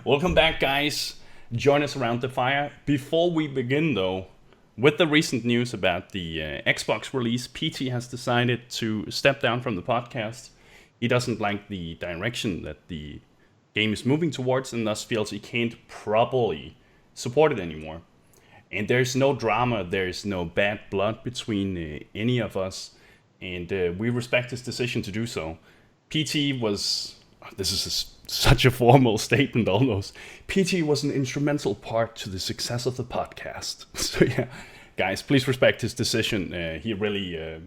Welcome back, guys. Join us around the fire. Before we begin, though, with the recent news about the Xbox release, PT has decided to step down from the podcast. He doesn't like the direction that the game is moving towards and thus feels he can't properly support it anymore. And there's no drama, there's no bad blood between any of us, and we respect his decision to do so. PT was, this is such a formal statement almost. PT was an instrumental part to the success of the podcast. So yeah, guys, please respect his decision. He really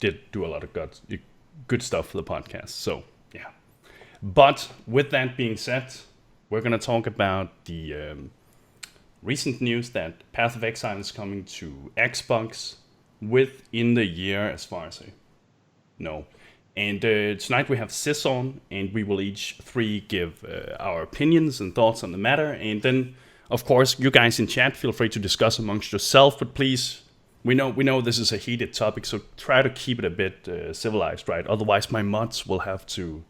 did do a lot of good stuff for the podcast. So yeah. But with that being said, we're gonna talk about the recent news that Path of Exile is coming to Xbox within the year, as far as I know. And tonight we have Zizaran, and we will each three give our opinions and thoughts on the matter. And then, of course, you guys in chat, feel free to discuss amongst yourself. But please, we know this is a heated topic, so try to keep it a bit civilized, right? Otherwise, my mods will have to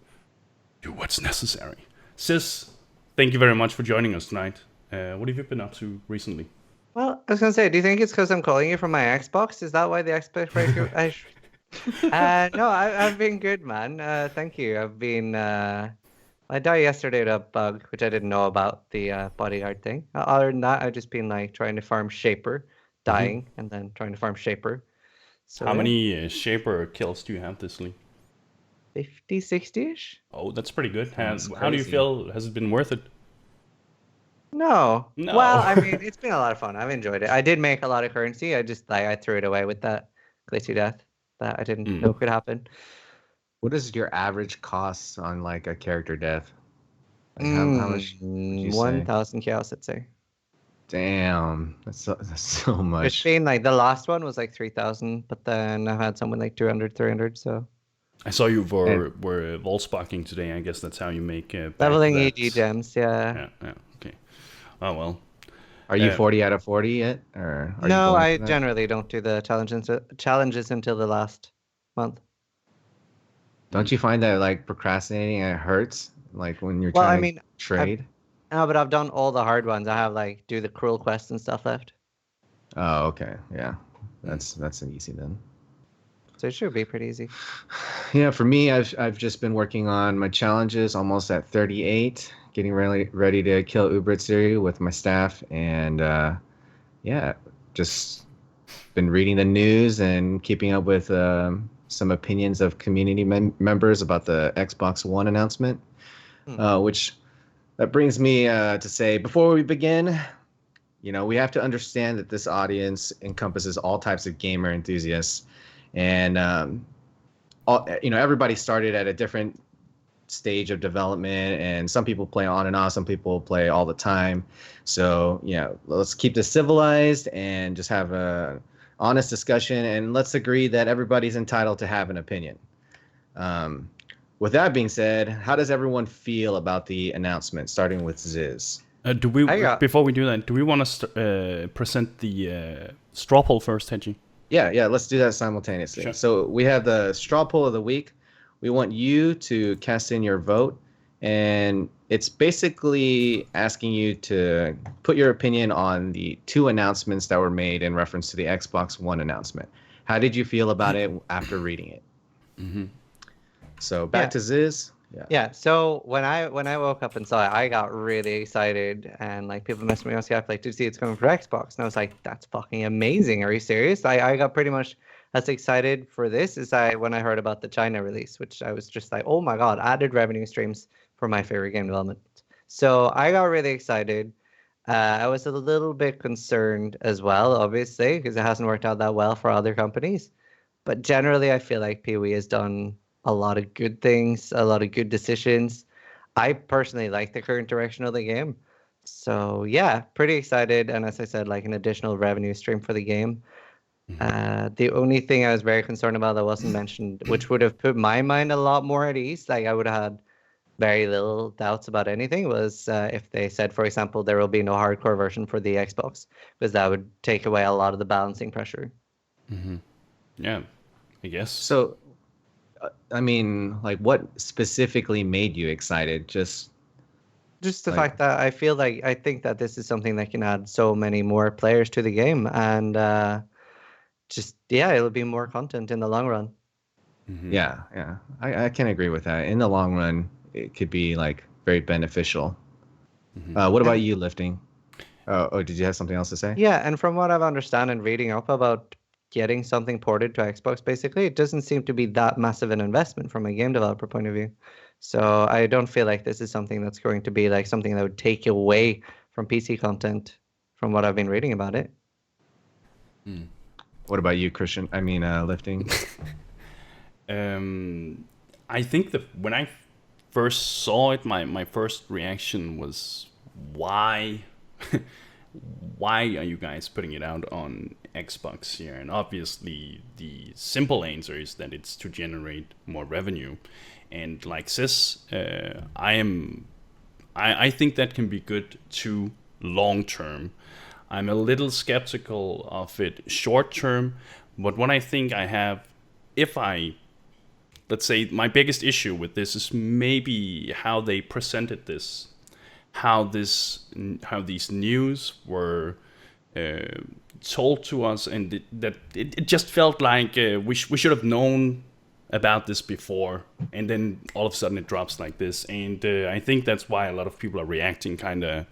do what's necessary. Sis, thank you very much for joining us tonight. What have you been up to recently? Well, I was gonna say, do you think it's because I'm calling you from my Xbox? Is that why the Xbox breaker? No, I've been good, man. Thank you. I've been. I died yesterday to a bug, which I didn't know about the bodyguard thing. Other than that, I've just been like trying to farm Shaper, dying, and then trying to farm Shaper. So How yeah, many Shaper kills do you have this week? 50, 60-ish? Oh, that's pretty good. That's How do you crazy. feel? Has it been worth it? No. No. Well, I mean, it's been a lot of fun. I've enjoyed it. I did make a lot of currency. I just I threw it away with that glitchy death that I didn't know could happen. What is your average cost on like a character death? Like how much would you say? 1,000 chaos, I'd say. Damn, that's so much. It's been like the last one was like 3,000, but then I've had someone like 200, 300. So I saw you were Volksparking today. I guess that's how you make leveling back-to-backs. EG gems, yeah. Yeah. Okay. Oh well. Are you Uh, 40 out of 40 yet, or are No, you going I for that? generally don't do the challenges until the last month. Don't you find that like procrastinating it hurts? Like when you're Well, trying I mean, to trade? No, but I've done all the hard ones. I have like do the cruel quests and stuff left. Oh, okay, yeah, that's an easy then. So it should be pretty easy. Yeah, for me, I've just been working on my challenges, almost at 38, getting ready to kill Maddhatterui with my staff, and yeah, just been reading the news and keeping up with some opinions of community members about the Xbox One announcement, which that brings me to say, before we begin, we have to understand that this audience encompasses all types of gamer enthusiasts, and everybody started at a different stage of development, and some people play on and off, some people play all the time. So let's keep this civilized and just have a honest discussion, and let's agree that everybody's entitled to have an opinion. With that being said, how does everyone feel about the announcement, starting with Ziz? Before we do that, do we want to present the straw poll first, Hedgie? Yeah, let's do that simultaneously. Sure. So we have the straw poll of the week. We want you to cast in your vote, and it's basically asking you to put your opinion on the two announcements that were made in reference to the Xbox One announcement. How did you feel about it after reading it? Mm-hmm. So back to Ziz. Yeah. So when I woke up and saw it, I got really excited, and like people messaged me on Skype like, "Did you see it's coming for Xbox?" And I was like, "That's fucking amazing! Are you serious?" I got pretty much as excited for this as when I heard about the China release, which I was just like, "Oh my god!" Added revenue streams for my favorite game development. So I got really excited. I was a little bit concerned as well, obviously, because it hasn't worked out that well for other companies. But generally, I feel like PoE has done a lot of good things, a lot of good decisions. I personally like the current direction of the game. So yeah, pretty excited. And as I said, like an additional revenue stream for the game. The only thing I was very concerned about that wasn't mentioned, which would have put my mind a lot more at ease, like I would have had very little doubts about anything, was if they said, for example, there will be no hardcore version for the Xbox, because that would take away a lot of the balancing pressure. Mm-hmm. Yeah, I guess. So I mean, like, what specifically made you excited? Just Just the Like, fact that I think that this is something that can add so many more players to the game, and just yeah, it'll be more content in the long run. yeah, yeah, I can agree with that. In the long run, it could be like very beneficial. What about And you, lifting? Oh, did you have something else to say? yeah, and from what I've understand and reading up about getting something ported to Xbox, basically, it doesn't seem to be that massive an investment from a game developer point of view. So I don't feel like this is something that's going to be like something that would take away from PC content from what I've been reading about it. What about you, Christian? I mean, lifting. I think that when I first saw it, my first reaction was, why why are you guys putting it out on Xbox here? And obviously the simple answer is that it's to generate more revenue. And like this, I think that can be good to long term. I'm a little skeptical of it short term, but what I think I have, if I, let's say, my biggest issue with this is maybe how they presented this, how these news were told to us, and it just felt like we should have known about this before, and then all of a sudden it drops like this, and I think that's why a lot of people are reacting kind of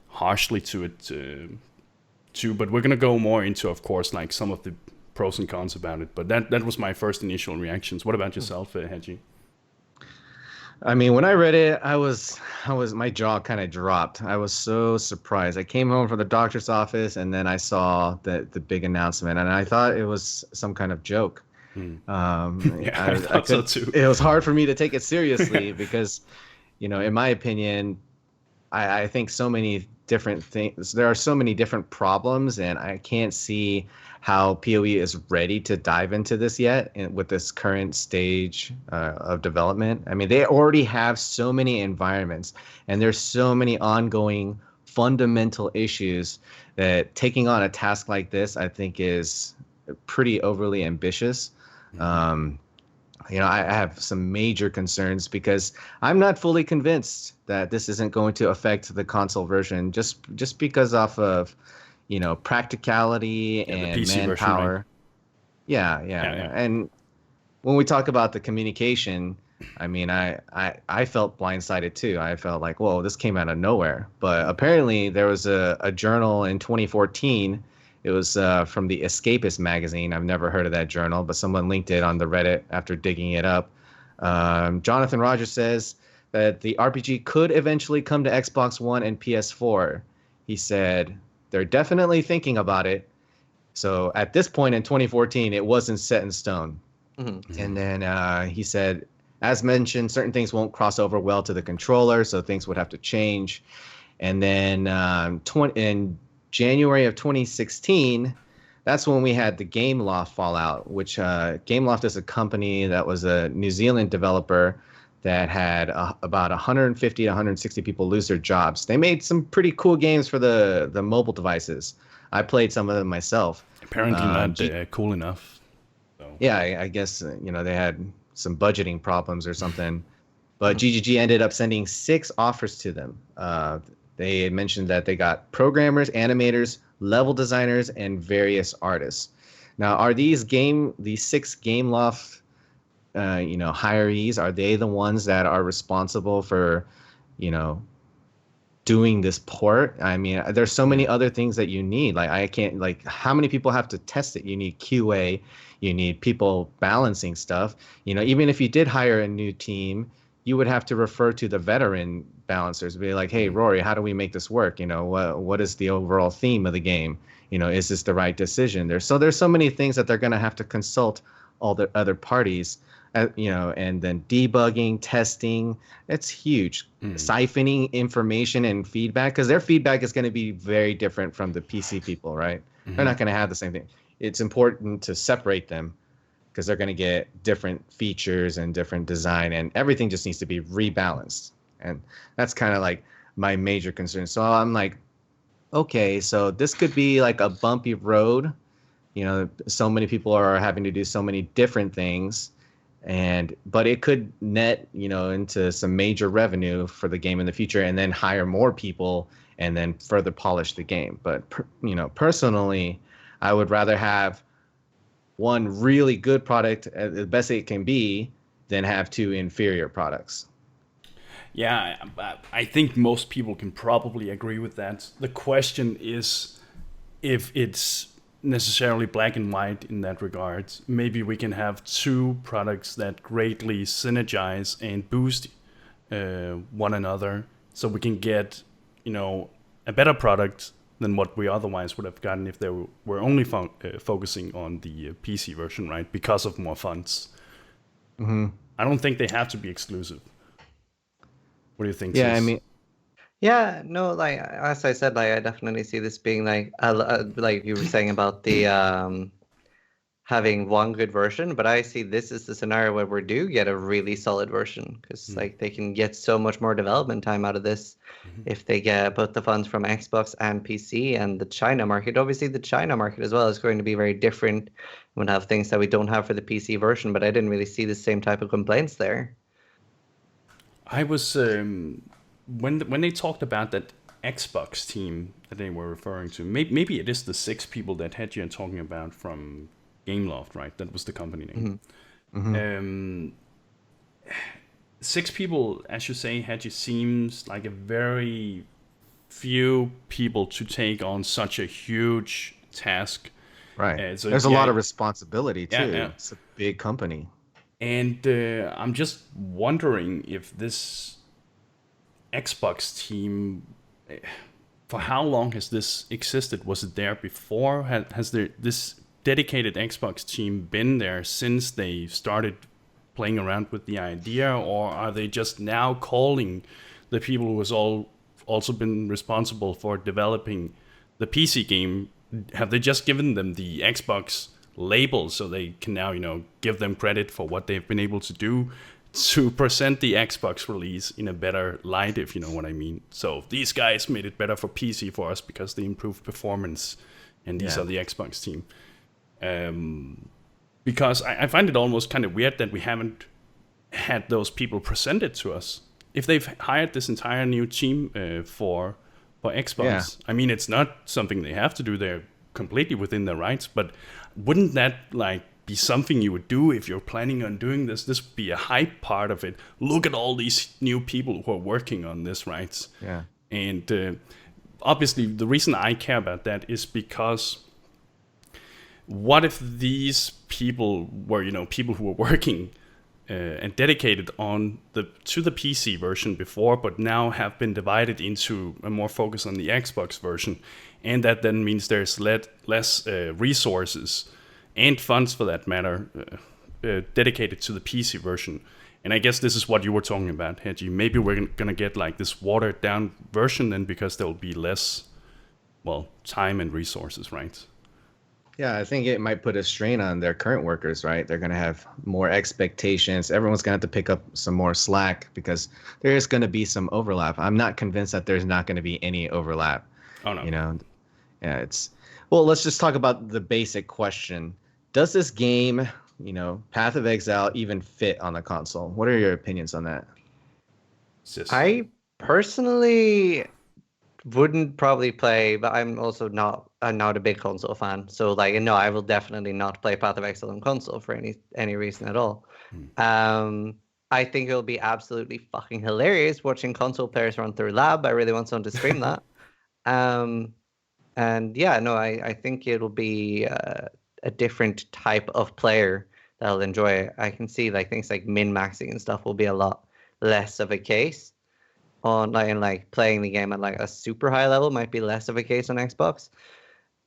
harshly to it too. But we're gonna go more into, of course, like some of the pros and cons about it. But that was my first initial reactions. What about yourself, Hedgie? I mean, when I read it, I was my jaw kind of dropped. I was so surprised. I came home from the doctor's office, and then I saw the big announcement, and I thought it was some kind of joke. Yeah, I thought so too. It was hard for me to take it seriously because, in my opinion, I think so many different things. There are so many different problems, and I can't see how PoE is ready to dive into this yet with this current stage of development. I mean, they already have so many environments, and there's so many ongoing fundamental issues that taking on a task like this, I think, is pretty overly ambitious. I have some major concerns because I'm not fully convinced that this isn't going to affect the console version just because off of, practicality and PC manpower. version, right? Yeah. And when we talk about the communication, I mean, I felt blindsided too. I felt like, whoa, this came out of nowhere. But apparently there was a journal in 2014. It was from the Escapist magazine. I've never heard of that journal, but someone linked it on the Reddit after digging it up. Jonathan Rogers says that the RPG could eventually come to Xbox One and PS4. He said they're definitely thinking about it. So at this point in 2014, it wasn't set in stone. Mm-hmm. And then he said, as mentioned, certain things won't cross over well to the controller, so things would have to change. And then in January of 2016, that's when we had the Gameloft fallout, which Gameloft is a company that was a New Zealand developer that had about 150 to 160 people lose their jobs. They made some pretty cool games for the mobile devices. I played some of them myself. Apparently not cool enough. So. Yeah, I guess, they had some budgeting problems or something. But GGG ended up sending 6 offers to them. They mentioned that they got programmers, animators, level designers, and various artists. Now, are these 6 Gameloft, hirees? Are they the ones that are responsible for, doing this port? I mean, there's so many other things that you need. Like, I can't, like, how many people have to test it? You need QA, you need people balancing stuff. Even if you did hire a new team, you would have to refer to the veteran balancers, be like, hey, Rory, how do we make this work? What is the overall theme of the game? Is this the right decision? There's so many things that they're going to have to consult all the other parties, and then debugging, testing. It's huge. Siphoning information and feedback, because their feedback is going to be very different from the PC people, right? They're not going to have the same thing. It's important to separate them, because they're going to get different features and different design, and everything just needs to be rebalanced. And that's kind of like my major concern. So I'm like, okay, so this could be like a bumpy road. So many people are having to do so many different things. but it could net, into some major revenue for the game in the future, and then hire more people and then further polish the game. But personally, I would rather have one really good product, the best it can be, than have two inferior products. Yeah, I think most people can probably agree with that. The question is if it's necessarily black and white in that regard. Maybe we can have two products that greatly synergize and boost one another, so we can get, a better product than what we otherwise would have gotten if they were only focusing on the PC version, right? Because of more funds. Mm-hmm. I don't think they have to be exclusive. What do you think? Yeah, Sis? I mean, Yeah, no, like as I said, like I definitely see this being like you were saying about the having one good version, but I see this as the scenario where we do get a really solid version because like they can get so much more development time out of this if they get both the funds from Xbox and PC and the China market. Obviously, the China market as well is going to be very different. We'll have things that we don't have for the PC version, but I didn't really see the same type of complaints there. I was when they talked about that Xbox team that they were referring to. Maybe it is the 6 people that Hedgie are talking about from Gameloft, right? That was the company name. Mm-hmm. Mm-hmm. 6 people, as you say, Hedgie, seems like a very few people to take on such a huge task. Right. So, there's a lot of responsibility too. Yeah. It's a big company. And I'm just wondering if this Xbox team, for how long has this existed? Was it there before? Has this dedicated Xbox team been there since they started playing around with the idea, or are they just now calling the people who has also been responsible for developing the PC game? Have they just given them the Xbox label so they can now give them credit for what they've been able to do to present the Xbox release in a better light, if you know what I mean? So these guys made it better for PC for us because they improved performance, and these are the Xbox team. Because I find it almost kind of weird that we haven't had those people presented to us. If they've hired this entire new team for Xbox, I mean, it's not something they have to do. They're completely within their rights, but wouldn't that be something you would do if you're planning on doing this? This would be a hype part of it. Look at all these new people who are working on this, right? Yeah. And obviously, the reason I care about that is because what if these people were, people who were working and dedicated to the PC version before, but now have been divided into a more focus on the Xbox version, and that then means there's less resources and funds, for that matter, dedicated to the PC version. And I guess this is what you were talking about, Hedgie. Maybe we're gonna get this watered down version then, because there will be less, time and resources, right? Yeah, I think it might put a strain on their current workers, right? They're going to have more expectations. Everyone's going to have to pick up some more slack because there is going to be some overlap. I'm not convinced that there's not going to be any overlap. Oh, no. Yeah, let's just talk about the basic question. Does this game, Path of Exile, even fit on the console? What are your opinions on that? Sis. I personally wouldn't probably play, but I'm also not a big console fan. So no, I will definitely not play Path of Exile on console for any reason at all. I think it'll be absolutely fucking hilarious watching console players run through lab. I really want someone to stream that. And yeah, no, I think it'll be a different type of player that'll enjoy it. I can see things like min-maxing and stuff will be a lot less of a case on playing the game at a super high level might be less of a case on Xbox.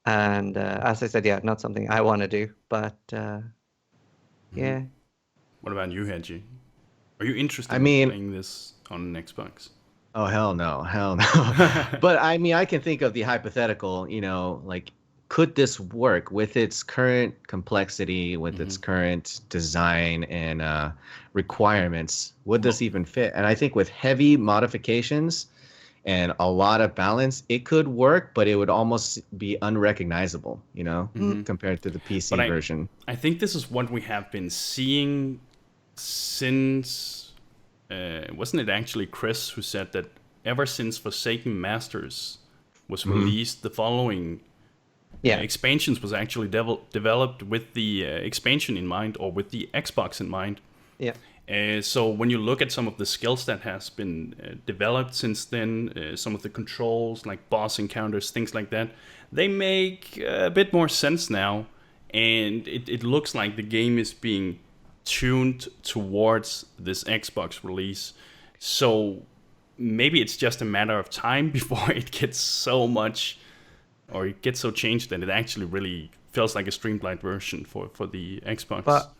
And as I said, yeah, not something I want to do, but yeah. What about you, Hedgie? Are you interested in playing this on Xbox? Oh, hell no. But I can think of the hypothetical, could this work with its current complexity, with its current design and requirements? Would this even fit? And I think with heavy modifications and a lot of balance, it could work, but it would almost be unrecognizable, compared to the PC version. I think this is what we have been seeing since wasn't it actually Chris who said that ever since Forsaken Masters was released, the following expansions was actually developed with the expansion in mind, or with the Xbox in mind. Yeah. So when you look at some of the skills that has been developed since then, some of the controls like boss encounters, things like that, they make a bit more sense now, and it looks like the game is being tuned towards this Xbox release. So maybe it's just a matter of time before it gets so much, or it gets so changed that it actually really feels like a streamlined version for the Xbox. But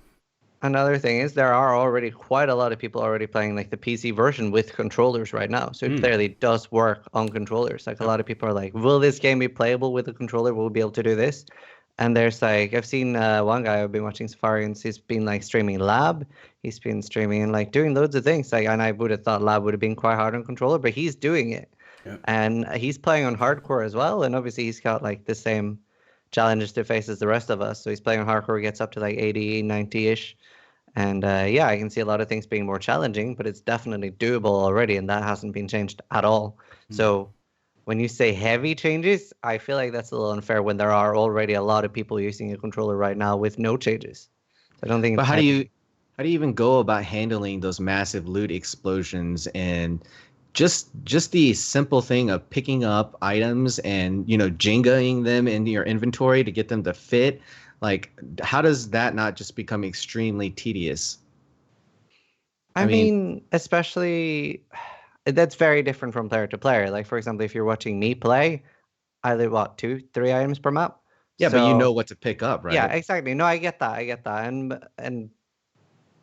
another thing is there are already quite a lot of people already playing like the PC version with controllers right now. So it clearly does work on controllers. Like a lot of people are like, will this game be playable with a controller? Will we be able to do this? And there's like, I've seen one guy I've been watching Safari, and he's been like streaming Lab. He's been streaming and like doing loads of things. Like, and I would have thought Lab would have been quite hard on controller, but he's doing it. Yeah. And he's playing on hardcore as well. And obviously he's got like the same challenges to face as the rest of us. So he's playing on hardcore, gets up to like 80, 90-ish. And yeah, I can see a lot of things being more challenging, but it's definitely doable already, and that hasn't been changed at all. So when you say heavy changes, I feel like that's a little unfair when there are already a lot of people using a controller right now with no changes. So I don't think. But how do you even go about handling those massive loot explosions and just the simple thing of picking up items and, you know, Jengaing them into your inventory to get them to fit? Like, how does that not just become extremely tedious? I mean, especially, that's very different from player to player. Like, for example, if you're watching me play, I live, 2-3 items per map? Yeah, so, but you know what to pick up, right? Yeah, exactly. No, I get that. And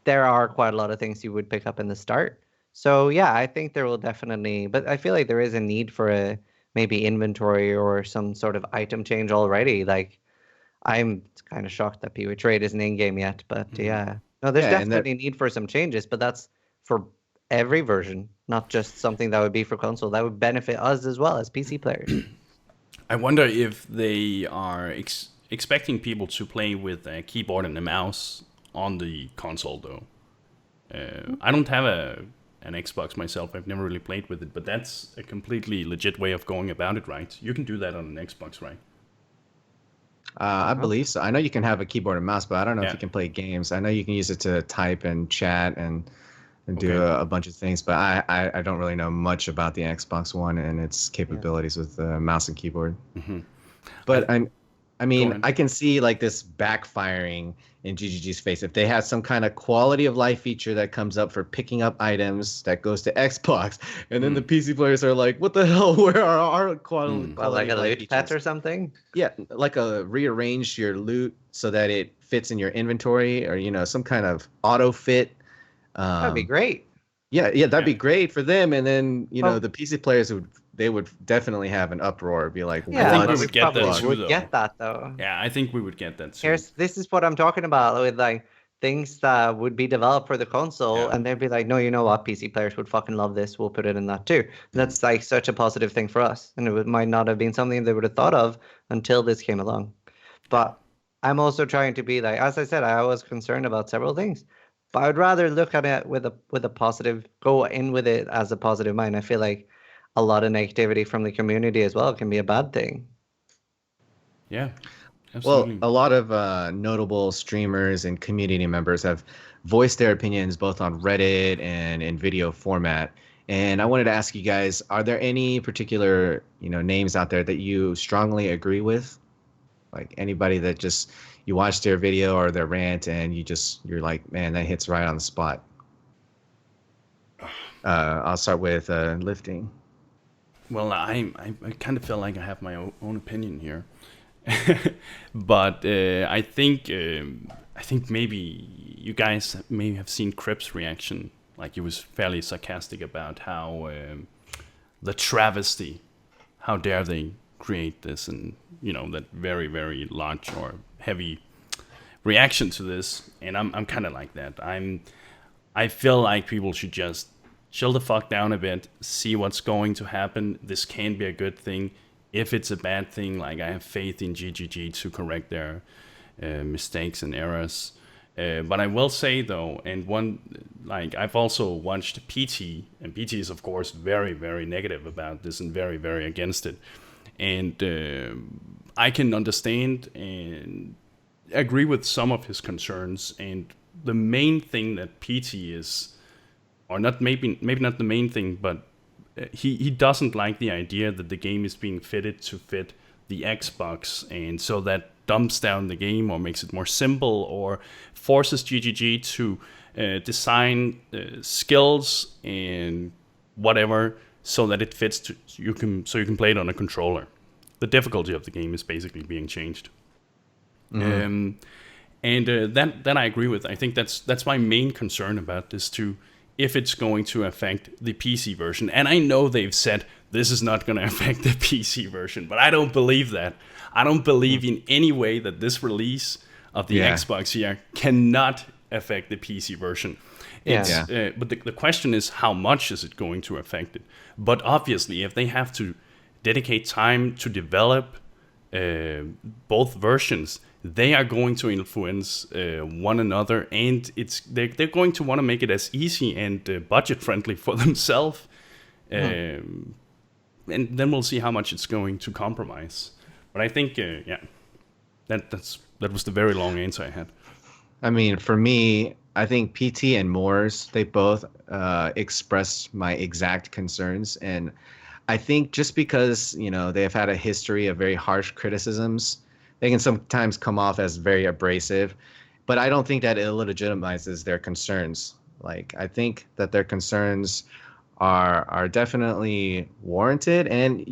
there are quite a lot of things you would pick up in the start. So, yeah, I think there will definitely, but I feel like there is a need for a maybe inventory or some sort of item change already. Like, I'm kind of shocked that PoE Trade isn't in game yet, but yeah. No, there's definitely a need for some changes, but that's for every version, not just something that would be for console. That would benefit us as well as PC players. I wonder if they are expecting people to play with a keyboard and a mouse on the console, though. I don't have an Xbox myself. I've never really played with it, but that's a completely legit way of going about it, right? You can do that on an Xbox, right? I believe so. I know you can have a keyboard and mouse, but I don't know if you can play games. I know you can use it to type and chat and do a bunch of things, but I don't really know much about the Xbox One and its capabilities with mouse and keyboard. But I mean, I can see like this backfiring in GGG's face. If they have some kind of quality of life feature that comes up for picking up items that goes to Xbox, and then the PC players are like, what the hell, where are our quality like a loot pet or something? Yeah, like rearrange your loot so that it fits in your inventory, or, you know, some kind of auto fit. That'd be great. Yeah, that'd be great for them. And then, you know, the PC players would definitely have an uproar, be like, I think we would get that too, though. Get that though. Yeah, I think we would get that too. This is what I'm talking about with like things that would be developed for the console, and they'd be like, no, you know what, PC players would fucking love this. We'll put it in that too. And that's like such a positive thing for us, and it might not have been something they would have thought of until this came along. But I'm also trying to be like, as I said, I was concerned about several things. But I'd rather look at it with a positive, go in with it as a positive mind. I feel like a lot of negativity from the community as well can be a bad thing. Yeah, absolutely. Well, a lot of notable streamers and community members have voiced their opinions both on Reddit and in video format. And I wanted to ask you guys, are there any particular, you know, names out there that you strongly agree with? Like anybody that just, you watch their video or their rant and you're like, man, that hits right on the spot. I'll start with lifting. Well, I kind of feel like I have my own opinion here, but I think maybe you guys may have seen Crip's reaction. Like, he was fairly sarcastic about how the travesty, how dare they create this, and, you know, that very, very large or heavy reaction to this. And I'm kind of like that. I feel like people should just chill the fuck down a bit, see what's going to happen. This can be a good thing. If it's a bad thing, like, I have faith in GGG to correct their mistakes and errors. But I will say though, and one like I've also watched PT, and PT is of course very very negative about this and very very against it, and I can understand and agree with some of his concerns. And the main thing that PT is, or not maybe not the main thing, but he doesn't like the idea that the game is being fitted to fit the Xbox, and so that dumps down the game or makes it more simple or forces GGG to design skills and whatever so that it fits to you can play it on a controller. The difficulty of the game is basically being changed. And that I agree with. I think that's my main concern about this too. If it's going to affect the PC version, and I know they've said this is not going to affect the PC version, but I don't believe that. I don't believe in any way that this release of the Xbox here cannot affect the PC version. But the question is, how much is it going to affect it? But obviously, if they have to dedicate time to develop both versions, they are going to influence one another, and they're going to want to make it as easy and budget friendly for themselves. And then we'll see how much it's going to compromise. But I think, that was the very long answer I had. I mean, for me, I think PT and Moores, they both expressed my exact concerns. And I think just because, they have had a history of very harsh criticisms, they can sometimes come off as very abrasive. But I don't think that illegitimizes their concerns. Like, I think that their concerns are definitely warranted, and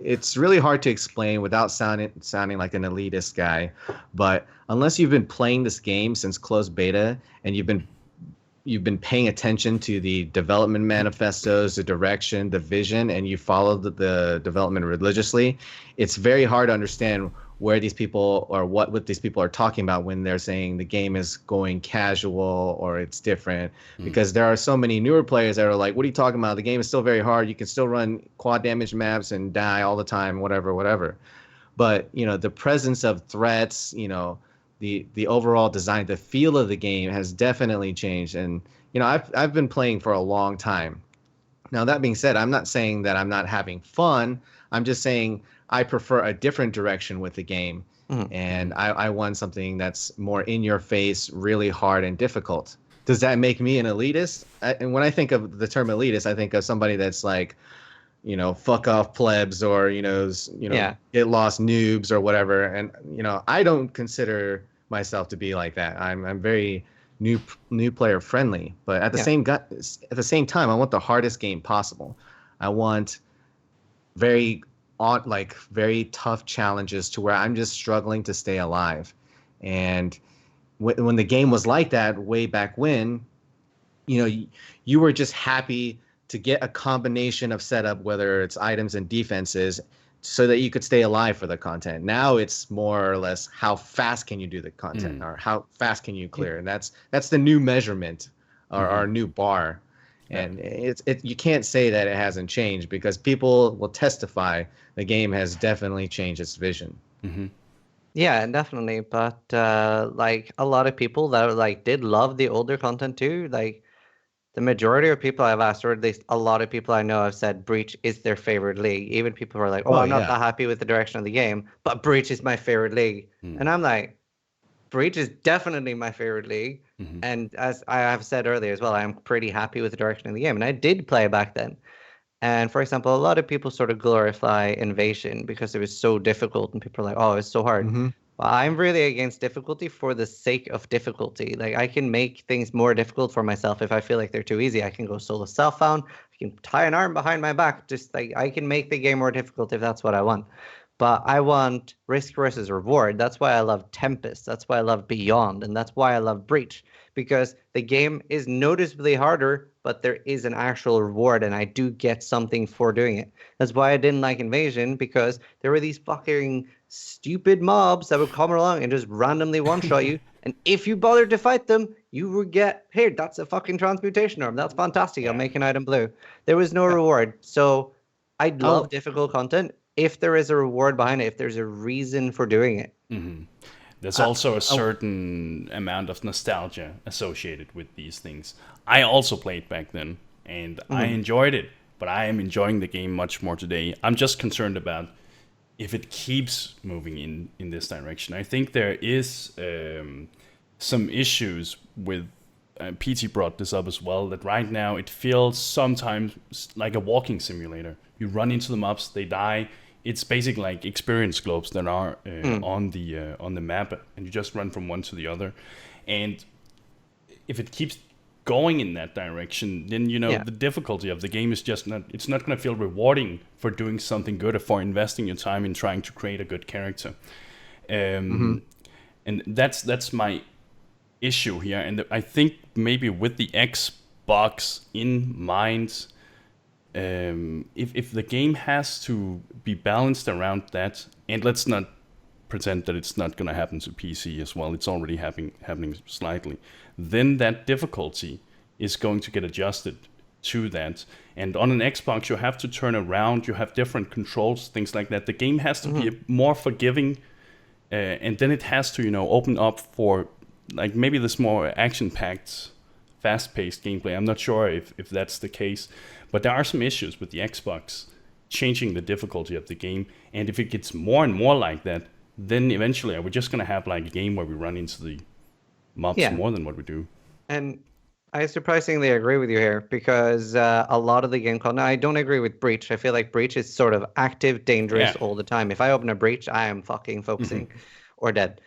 it's really hard to explain without sounding like an elitist guy, but unless you've been playing this game since closed beta and you've been paying attention to the development manifestos, the direction, the vision, and you follow the development religiously, it's very hard to understand where these people or what these people are talking about when they're saying the game is going casual or it's different, because there are so many newer players that are like, what are you talking about? The game is still very hard. You can still run quad damage maps and die all the time, whatever. But, the presence of threats, the overall design, the feel of the game has definitely changed. And, I've been playing for a long time. Now, that being said, I'm not saying that I'm not having fun. I'm just saying I prefer a different direction with the game. And I want something that's more in your face, really hard and difficult. Does that make me an elitist? And when I think of the term elitist, I think of somebody that's like, fuck off plebs, or, get lost noobs or whatever. And, I don't consider myself to be like that. I'm very new player friendly, but at the same time, I want the hardest game possible. I want very tough challenges to where I'm just struggling to stay alive. And when the game was like that way back when, you were just happy to get a combination of setup, whether it's items and defenses, so that you could stay alive for the content. Now it's more or less how fast can you do the content, or how fast can you clear, and that's the new measurement, or our new bar. And you can't say that it hasn't changed, because people will testify the game has definitely changed its vision. Yeah, definitely. But like a lot of people that did love the older content too, like the majority of people I've asked, or at least a lot of people I know have said Breach is their favorite league. Even people who are like, I'm not that happy with the direction of the game, but Breach is my favorite league. And I'm like, Breach is definitely my favorite league. And as I have said earlier as well, I'm pretty happy with the direction of the game. And I did play back then. And for example, a lot of people sort of glorify Invasion because it was so difficult, and people are like, oh, it's so hard. Well, I'm really against difficulty for the sake of difficulty. Like, I can make things more difficult for myself if I feel like they're too easy. I can go solo self-found. I can tie an arm behind my back. Just like, I can make the game more difficult if that's what I want. But I want risk versus reward. That's why I love Tempest. That's why I love Beyond. And that's why I love Breach. Because the game is noticeably harder, but there is an actual reward, and I do get something for doing it. That's why I didn't like Invasion, because there were these fucking stupid mobs that would come along and just randomly one-shot you. And if you bothered to fight them, you would get, here, that's a fucking transmutation arm. That's fantastic. I'll make an item blue. There was no reward. So I love difficult content if there is a reward behind it, if there's a reason for doing it. There's also a certain amount of nostalgia associated with these things. I also played back then, and I enjoyed it, but I am enjoying the game much more today. I'm just concerned about if it keeps moving in this direction. I think there is some issues with, PT brought this up as well, that right now it feels sometimes like a walking simulator. You run into the mobs, they die. It's basically like experience globes that are on the map, and you just run from one to the other. And if it keeps going in that direction, then the difficulty of the game is just not. It's not going to feel rewarding for doing something good or for investing your time in trying to create a good character. And that's my issue here. And I think maybe with the Xbox in mind, if the game has to be balanced around that, and let's not pretend that it's not going to happen to PC as well, it's already happening slightly, then that difficulty is going to get adjusted to that. And on an Xbox, you have to turn around, you have different controls, things like that. The game has to be more forgiving, and then it has to open up for like maybe this more action-packed, fast-paced gameplay. I'm not sure if that's the case, but there are some issues with the Xbox changing the difficulty of the game. And if it gets more and more like that, then eventually we're just going to have like a game where we run into the mobs more than what we do. And I surprisingly agree with you here, because a lot of the game now, I don't agree with Breach. I feel like Breach is sort of active, dangerous all the time. If I open a Breach, I am fucking focusing or dead.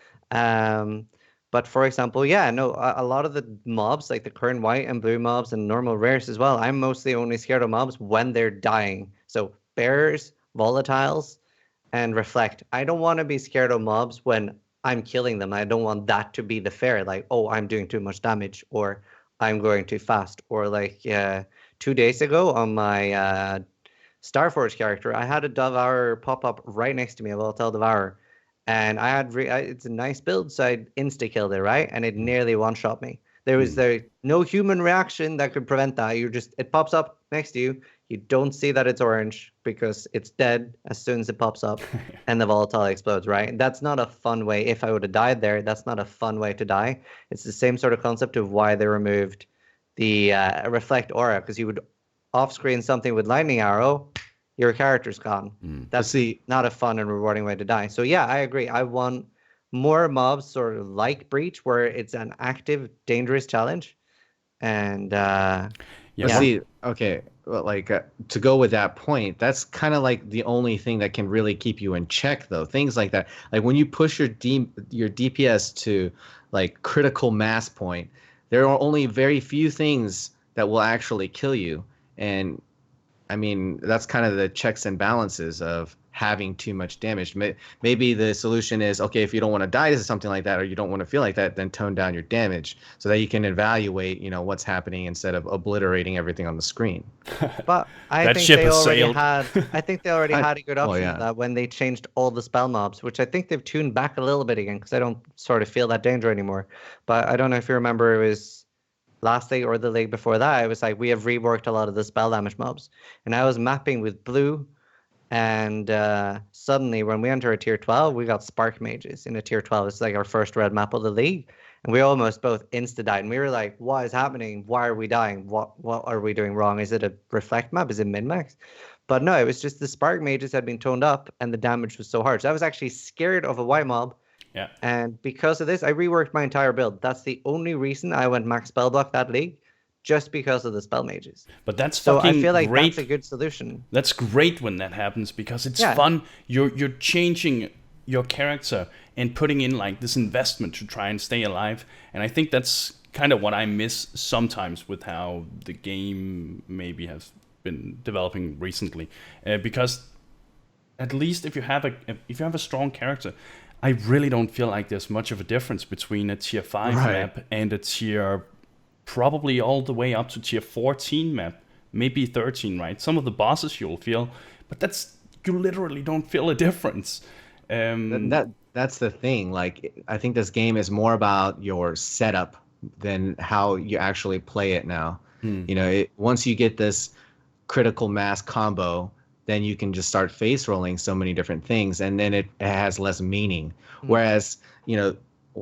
But for example, a lot of the mobs, like the current white and blue mobs and normal rares as well, I'm mostly only scared of mobs when they're dying. So bears, volatiles, and reflect. I don't want to be scared of mobs when I'm killing them. I don't want that to be the fear, like, oh, I'm doing too much damage, or I'm going too fast. Or like 2 days ago on my Starforge character, I had a Devourer pop up right next to me, a volatile Devourer. And I had it's a nice build, so I insta-killed it, right? And it nearly one-shot me. There was no human reaction that could prevent that. It pops up next to you. You don't see that it's orange because it's dead as soon as it pops up, and the volatile explodes, right? That's not a fun way. If I would have died there, that's not a fun way to die. It's the same sort of concept of why they removed the reflect aura, because you would off-screen something with lightning arrow, your character's gone. That's not a fun and rewarding way to die. So yeah, I agree. I want more mobs sort of like Breach, where it's an active, dangerous challenge. And okay, well, like to go with that point, that's kind of like the only thing that can really keep you in check, though. Things like that, like when you push your DPS to like critical mass point, there are only very few things that will actually kill you. And I mean, that's kind of the checks and balances of having too much damage. Maybe the solution is, okay, if you don't want to die to something like that, or you don't want to feel like that, then tone down your damage so that you can evaluate, what's happening instead of obliterating everything on the screen. But I think they already had a good option that when they changed all the spell mobs, which I think they've tuned back a little bit again, because I don't sort of feel that danger anymore. But I don't know if you remember, it was last league or the league before that, it was like we have reworked a lot of the spell damage mobs, and I was mapping with blue, and suddenly when we enter a tier 12, we got spark mages in a tier 12. It's like our first red map of the league, and we almost both insta died, and we were like, what is happening? Why are we dying? What are we doing wrong? Is it a reflect map? Is it min-max? But no, it was just the spark mages had been toned up and the damage was so hard. So I was actually scared of a white mob. Yeah. And because of this, I reworked my entire build. That's the only reason I went max spell block that league, just because of the spell mages. But that's so fucking I feel like great. That's a good solution. That's great when that happens, because it's fun. You're changing your character and putting in like this investment to try and stay alive. And I think that's kind of what I miss sometimes with how the game maybe has been developing recently. Because at least if you have a strong character, I really don't feel like there's much of a difference between a tier 5 map and a tier probably all the way up to tier 14 map, maybe 13, right? Some of the bosses you'll feel, but you literally don't feel a difference. That's the thing. Like, I think this game is more about your setup than how you actually play it now. Once you get this critical mass combo, then you can just start face rolling so many different things, and then it has less meaning. Whereas, you know,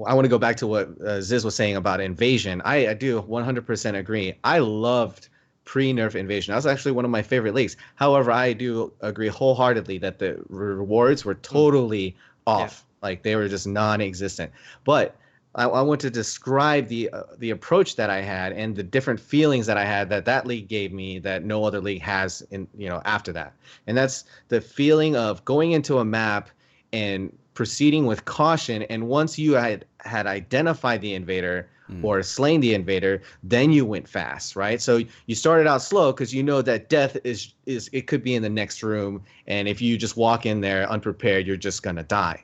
I want to go back to what Ziz was saying about Invasion. I do 100% agree. I loved pre-nerf Invasion. That was actually one of my favorite leagues. However, I do agree wholeheartedly that the rewards were totally off. Like they were just non-existent. But I want to describe the approach that I had and the different feelings that I had that league gave me that no other league has in, you know, after that. And that's the feeling of going into a map and proceeding with caution. And once you had identified the invader or slain the invader, then you went fast, right? So you started out slow because you know that death is it could be in the next room, and if you just walk in there unprepared, you're just gonna die.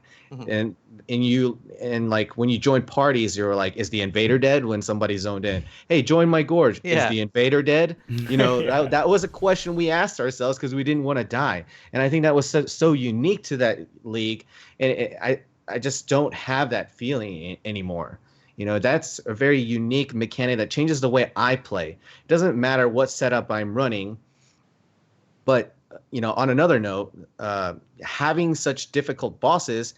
And like when you join parties, you're like, is the invader dead? When somebody zoned in, hey, join my gorge. Is the invader dead? You know, that was a question we asked ourselves because we didn't want to die. And I think that was so unique to that league. And I just don't have that feeling anymore. You know, that's a very unique mechanic that changes the way I play. It doesn't matter what setup I'm running, but you know, on another note, having such difficult bosses,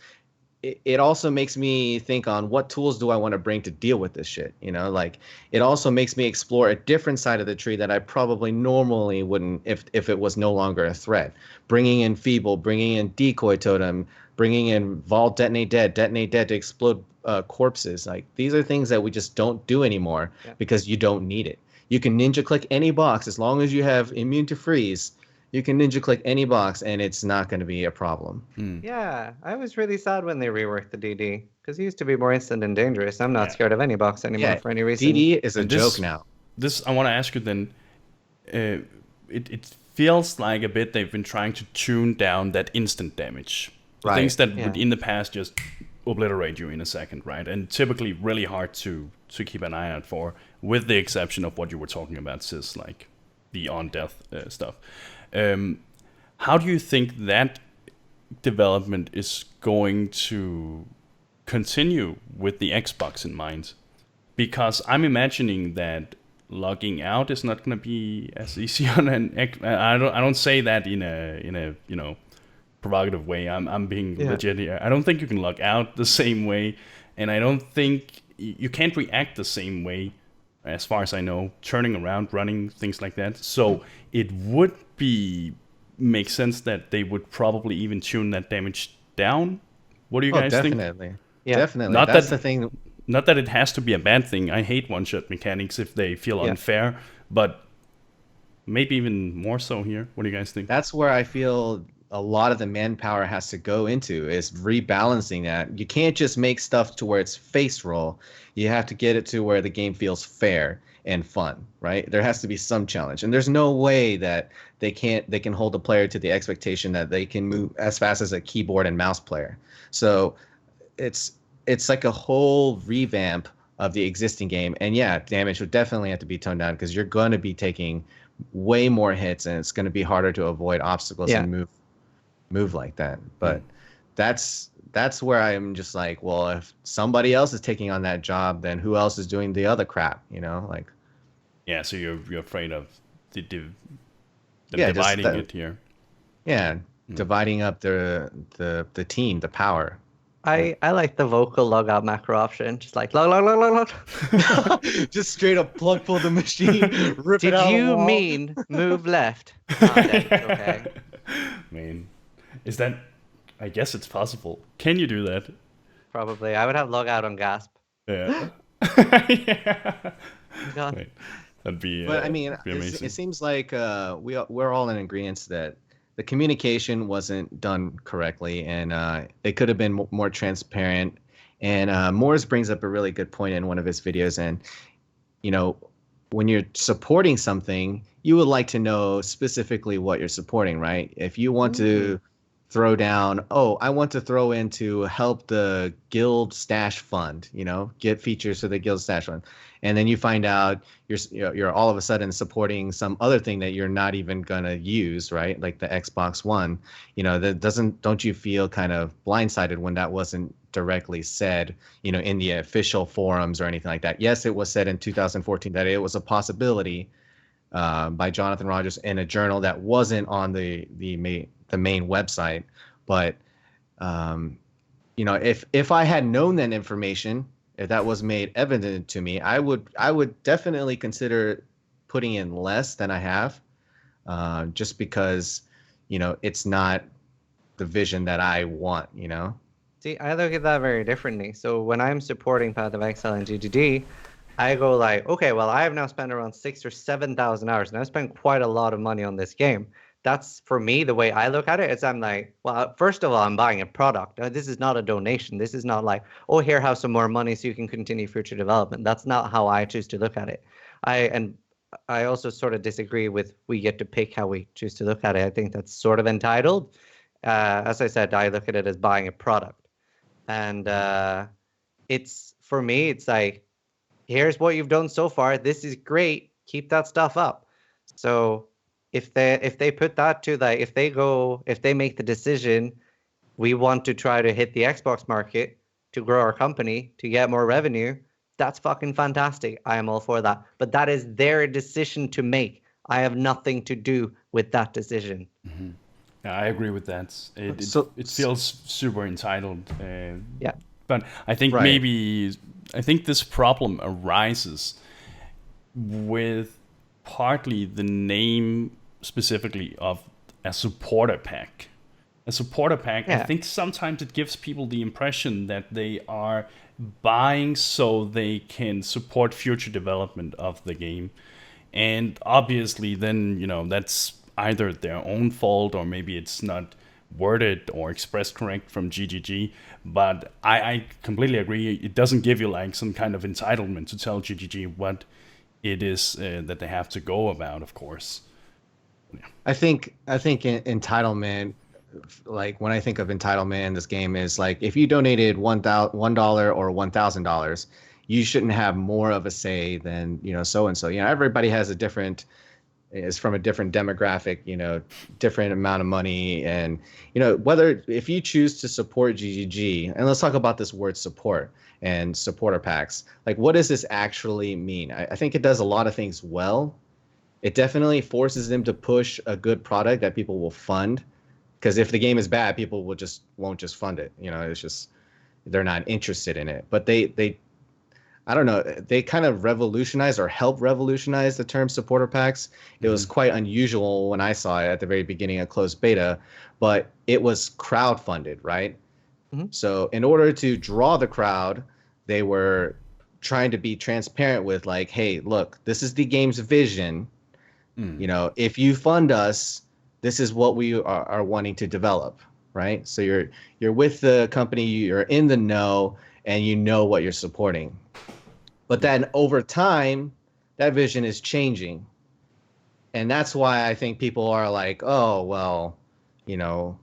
it also makes me think on what tools do I want to bring to deal with this shit. You know, like it also makes me explore a different side of the tree that I probably normally wouldn't if it was no longer a threat. Bringing in Feeble, bringing in Decoy Totem, bringing in Vault Detonate Dead to explode corpses. Like these are things that we just don't do anymore because you don't need it. You can ninja click any box as long as you have immune to freeze. You can ninja click any box and it's not going to be a problem. Yeah, I was really sad when they reworked the DD because it used to be more instant and dangerous. I'm not scared of any box anymore for any reason. DD is a joke now. This I want to ask you then. It feels like a bit they've been trying to tune down that instant damage. Right. Things that would in the past just obliterate you in a second, right? And typically really hard to keep an eye out for, with the exception of what you were talking about, Sis, like the on-death stuff. How do you think that development is going to continue with the Xbox in mind? Because I'm imagining that logging out is not going to be as easy on an X. I don't say that in a you know, provocative way. I'm being legit here. I don't think you can log out the same way, and I don't think you can't react the same way, as far as I know, turning around, running, things like that. So it would make sense that they would probably even tune that damage down. What do you guys think? Definitely. Yeah. Definitely. That's the thing. Not that it has to be a bad thing. I hate one-shot mechanics if they feel unfair, but maybe even more so here. What do you guys think? That's where I feel a lot of the manpower has to go into, is rebalancing that. You can't just make stuff to where it's face roll. You have to get it to where the game feels fair and fun, right? There has to be some challenge, and there's no way that they can hold a player to the expectation that they can move as fast as a keyboard and mouse player. So it's like a whole revamp of the existing game, and damage would definitely have to be toned down because you're going to be taking way more hits, and it's going to be harder to avoid obstacles and move like that. But that's where I'm just like, well, if somebody else is taking on that job, then who else is doing the other crap, you know? Like, so you're afraid of dividing it here. Dividing up the team, the power. I like the vocal logout macro option. Just like log. Just straight up plug pull the machine, rip it out. Did you mean move left? Okay. Man, is that? I guess it's possible. Can you do that? Probably. I would have logout on gasp. Yeah. God. Wait, that'd be. But I mean, be amazing. it seems like we're all in agreement that the communication wasn't done correctly, and it could have been more transparent. And Morris brings up a really good point in one of his videos. And, you know, when you're supporting something, you would like to know specifically what you're supporting, right? If you want to throw down, I want to throw in to help the guild stash fund, you know, get features for the guild stash fund. And then you find out you're all of a sudden supporting some other thing that you're not even going to use, right? Like the Xbox One, you know, don't you feel kind of blindsided when that wasn't directly said, you know, in the official forums or anything like that? Yes, it was said in 2014 that it was a possibility, by Jonathan Rogers in a journal that wasn't on the main website. But you know, if I had known that information, if that was made evident to me, I would definitely consider putting in less than I have, just because, you know, it's not the vision that I want, you know? See, I look at that very differently. So when I'm supporting Path of Exile and GGG, I go like, okay, well, I have now spent around 6,000 or 7,000 hours, and I've spent quite a lot of money on this game. That's, for me, the way I look at it is I'm like, well, first of all, I'm buying a product. This is not a donation. This is not like, oh, here, have some more money so you can continue future development. That's not how I choose to look at it. And I also sort of disagree with we get to pick how we choose to look at it. I think that's sort of entitled. As I said, I look at it as buying a product. And it's, for me, it's like, here's what you've done so far. This is great. Keep that stuff up. So if they put that to like, if they make the decision, we want to try to hit the Xbox market to grow our company, to get more revenue, that's fucking fantastic. I am all for that. But that is their decision to make. I have nothing to do with that decision. Mm-hmm. Yeah, I agree with that. It feels super entitled. Yeah. But I think I think this problem arises with partly the name specifically of a supporter pack. A supporter pack, I think sometimes it gives people the impression that they are buying so they can support future development of the game. And obviously then, you know, that's either their own fault or maybe it's not worded or expressed correct from GGG. But I completely agree. It doesn't give you like some kind of entitlement to tell GGG what it is that they have to go about, of course. Yeah. I think entitlement, like when I think of entitlement in this game, is like if you donated $1 or $1,000, you shouldn't have more of a say than, you know, so and so. You know, everybody has is from a different demographic, you know, different amount of money. And, you know, whether if you choose to support GGG, and let's talk about this word support and supporter packs, like what does this actually mean? I think it does a lot of things well. It definitely forces them to push a good product that people will fund, because if the game is bad, people won't just fund it. You know, it's just, they're not interested in it. But they I don't know, they kind of revolutionized or helped revolutionize the term supporter packs. It was quite unusual when I saw it at the very beginning of closed beta, but it was crowdfunded, right? Mm-hmm. So in order to draw the crowd, they were trying to be transparent with like, hey, look, this is the game's vision. You know, if you fund us, this is what we are wanting to develop, right? So you're with the company, you're in the know, and you know what you're supporting. But then over time, that vision is changing. And that's why I think people are like, oh, well, you know,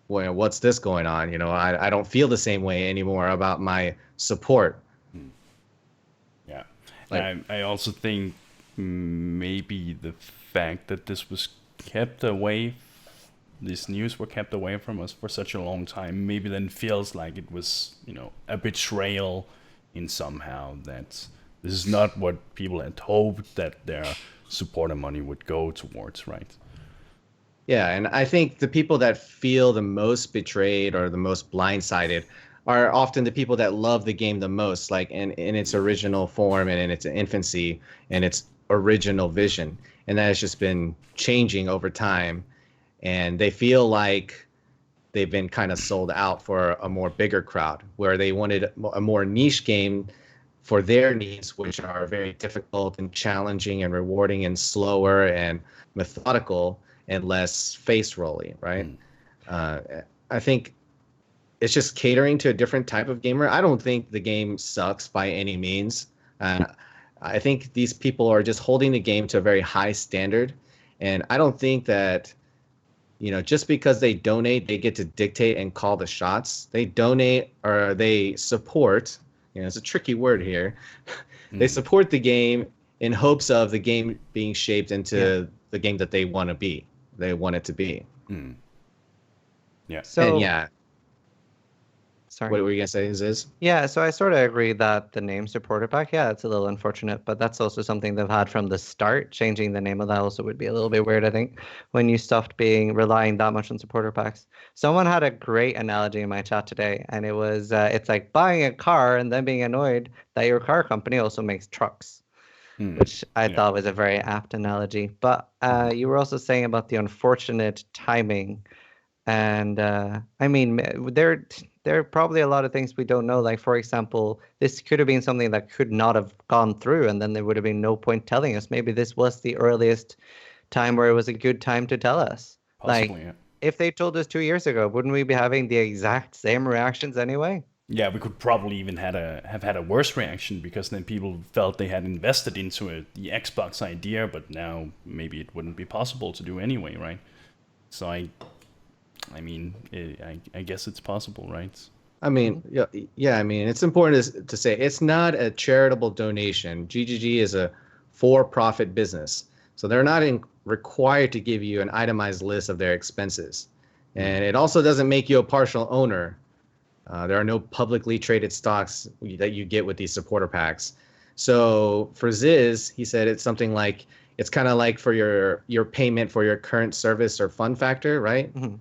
what's this going on? You know, I don't feel the same way anymore about my support. Yeah. Like, I also think maybe the fact that this was kept away, these news were kept away from us for such a long time, maybe then feels like it was, you know, a betrayal in somehow that this is not what people had hoped that their supporter money would go towards, right? Yeah, and I think the people that feel the most betrayed or the most blindsided are often the people that love the game the most, like in its original form and in its infancy and its original vision. And that has just been changing over time. And they feel like they've been kind of sold out for a more bigger crowd, where they wanted a more niche game for their needs, which are very difficult and challenging and rewarding and slower and methodical and less face rolly, right? I think it's just catering to a different type of gamer. I don't think the game sucks by any means. I think these people are just holding the game to a very high standard. And I don't think that, you know, just because they donate, they get to dictate and call the shots. They donate or they support, you know, it's a tricky word here. They support the game in hopes of the game being shaped into the game that they want to be. They want it to be. Yeah. So Sorry. What were you gonna say, Ziz? Yeah, so I sort of agree that the name supporter pack, yeah, it's a little unfortunate, but that's also something they've had from the start. Changing the name of that also would be a little bit weird, I think, when you stopped relying that much on supporter packs. Someone had a great analogy in my chat today, and it was it's like buying a car and then being annoyed that your car company also makes trucks, which I thought was a very apt analogy. But you were also saying about the unfortunate timing. And I mean, there are probably a lot of things we don't know. Like, for example, this could have been something that could not have gone through, and then there would have been no point telling us. Maybe this was the earliest time where it was a good time to tell us. Possibly, Like, yeah. if they told us 2 years ago, wouldn't we be having the exact same reactions anyway? Yeah, we could probably even have had a worse reaction because then people felt they had invested into the Xbox idea, but now maybe it wouldn't be possible to do anyway, right? So I mean, I guess it's possible, right? I mean, yeah. I mean, it's important to say it's not a charitable donation. GGG is a for-profit business, so they're not required to give you an itemized list of their expenses, and it also doesn't make you a partial owner. There are no publicly traded stocks that you get with these supporter packs. So for Ziz, he said it's something like it's kind of like for your payment for your current service or fun factor, right? Mm-hmm.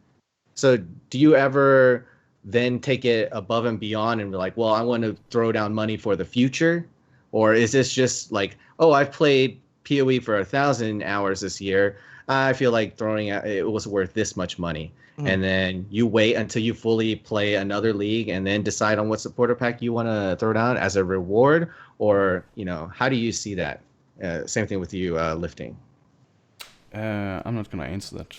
So do you ever then take it above and beyond and be like, well, I want to throw down money for the future? Or is this just like, oh, I've played PoE for 1,000 hours this year. I feel like throwing it was worth this much money. Mm-hmm. And then you wait until you fully play another league and then decide on what supporter pack you want to throw down as a reward? Or, how do you see that? Same thing with you lifting. I'm not gonna answer that.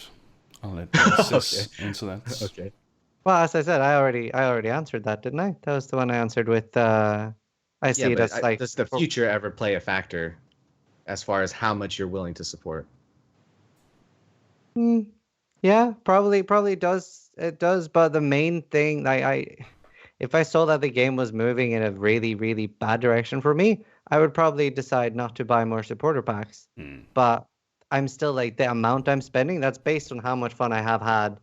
I'll let Sis answer that. Okay. Well, as I said, I already answered that, didn't I? That was the one I answered with. I see it as like. Does the future ever play a factor as far as how much you're willing to support? Yeah, probably does. It does, but the main thing, if I saw that the game was moving in a really, really bad direction for me, I would probably decide not to buy more supporter packs. But I'm still like the amount I'm spending, that's based on how much fun I have had,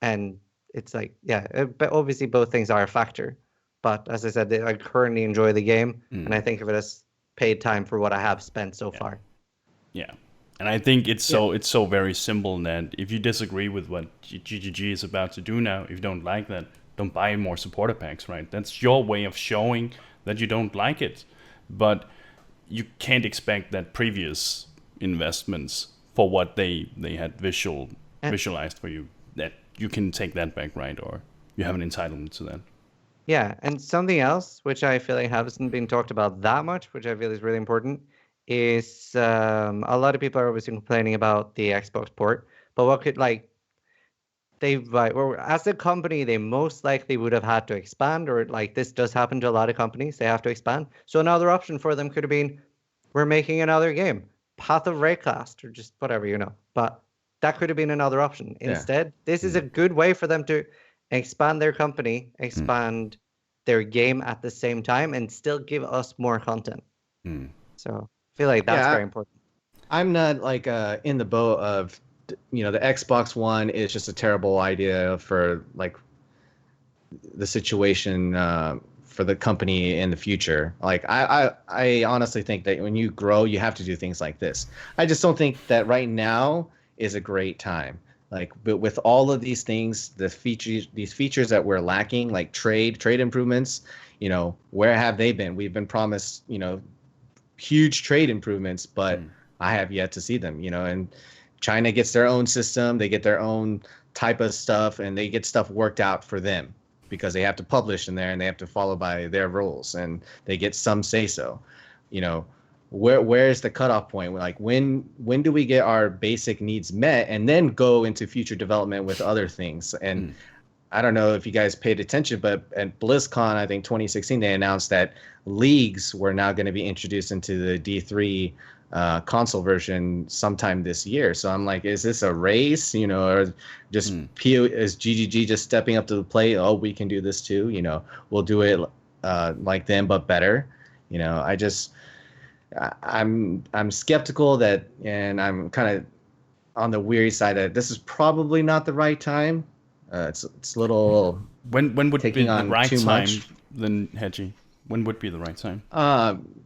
and it's like, yeah, but obviously both things are a factor. But as I said, I currently enjoy the game, and I think of it as paid time for what I have spent so far. Yeah. And I think it's so very simple that if you disagree with what GGG is about to do now, if you don't like that, don't buy more supporter packs, right? That's your way of showing that you don't like it. But you can't expect that previous investments for what they had visualized for you, that you can take that back, right? Or you have an entitlement to that. Yeah, and something else which I feel like hasn't been talked about that much, which I feel is really important, is a lot of people are obviously complaining about the Xbox port, but what could as a company, they most likely would have had to expand, or like this does happen to a lot of companies, they have to expand. So another option for them could have been, we're making another game, Path of Raycast, or just whatever, but that could have been another option. Instead, this is a good way for them to expand their company, expand their game at the same time, and still give us more content. So I feel like that's very important. I'm not like in the boat of, the Xbox One is just a terrible idea for like the situation for the company in the future. Like I honestly think that when you grow, you have to do things like this. I just don't think that right now is a great time. Like, but with all of these things, these features that we're lacking, like trade improvements, where have they been? We've been promised, huge trade improvements, but I have yet to see them, and China gets their own system, they get their own type of stuff, and they get stuff worked out for them because they have to publish in there and they have to follow by their rules, and they get some say so. Where's the cutoff point? Like, when do we get our basic needs met and then go into future development with other things? And I don't know if you guys paid attention, but at BlizzCon, I think 2016, they announced that leagues were now going to be introduced into the D3 console version sometime this year. So I'm like, is this a race? Or just is GGG just stepping up to the plate? Oh, we can do this too. We'll do it like them, but better. I'm skeptical and I'm kind of on the weary side that this is probably not the right time It's a little When would be taking the on right too time, much. then, Hedgie? When would be the right time?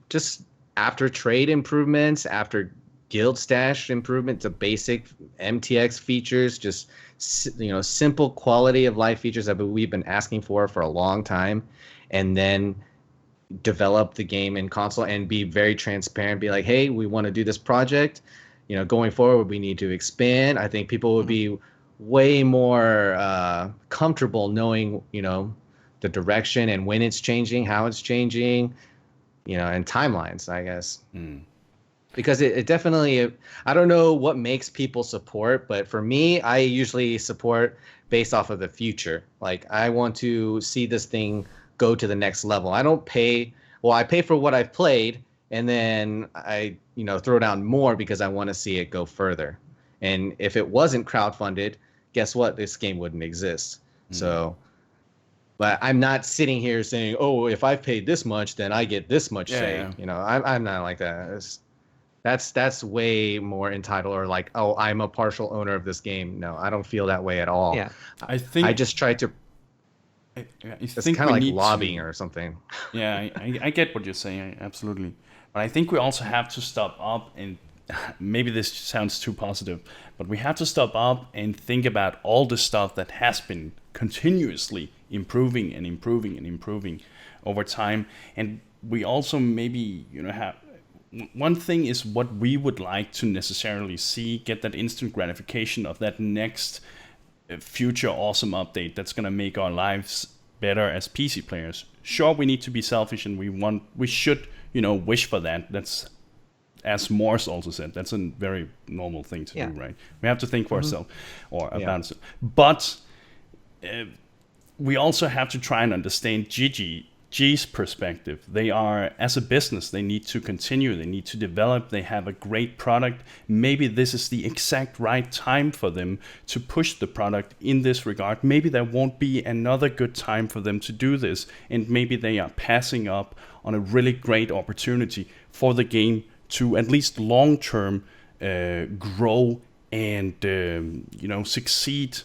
Just after trade improvements, after guild stash improvements, the basic MTX features, just simple quality of life features that we've been asking for a long time, and then develop the game in console and be very transparent. Be like, hey, we want to do this project. Going forward, we need to expand. I think people would be way more comfortable knowing, the direction and when it's changing, how it's changing, and timelines, I guess. Because it definitely, I don't know what makes people support, but for me, I usually support based off of the future. Like, I want to see this thing go to the next level. I don't pay, well, I pay for what I've played, and then I, throw down more because I want to see it go further. And if it wasn't crowdfunded, guess what? This game wouldn't exist. So, but I'm not sitting here saying, oh, if I've paid this much, then I get this much say. Yeah. I'm not like that. That's way more entitled, or like, oh, I'm a partial owner of this game. No, I don't feel that way at all. Yeah. I I think just try to. I It's think kind we of like need lobbying to. or something. Yeah, I get what you're saying, absolutely. But I think we also have to stop up and maybe this sounds too positive, but we have to stop up and think about all the stuff that has been continuously improving and improving and improving over time. And we also maybe, have one thing is what we would like to necessarily see, get that instant gratification of that next future awesome update that's going to make our lives better as PC players. Sure, we need to be selfish and we should, wish for that. That's, as Morse also said, that's a very normal thing to do, right? We have to think for ourselves or about ourselves. But we also have to try and understand G's perspective. They are, as a business, they need to continue, they need to develop, they have a great product. Maybe this is the exact right time for them to push the product in this regard. Maybe there won't be another good time for them to do this, and maybe they are passing up on a really great opportunity for the game to at least long-term grow and succeed.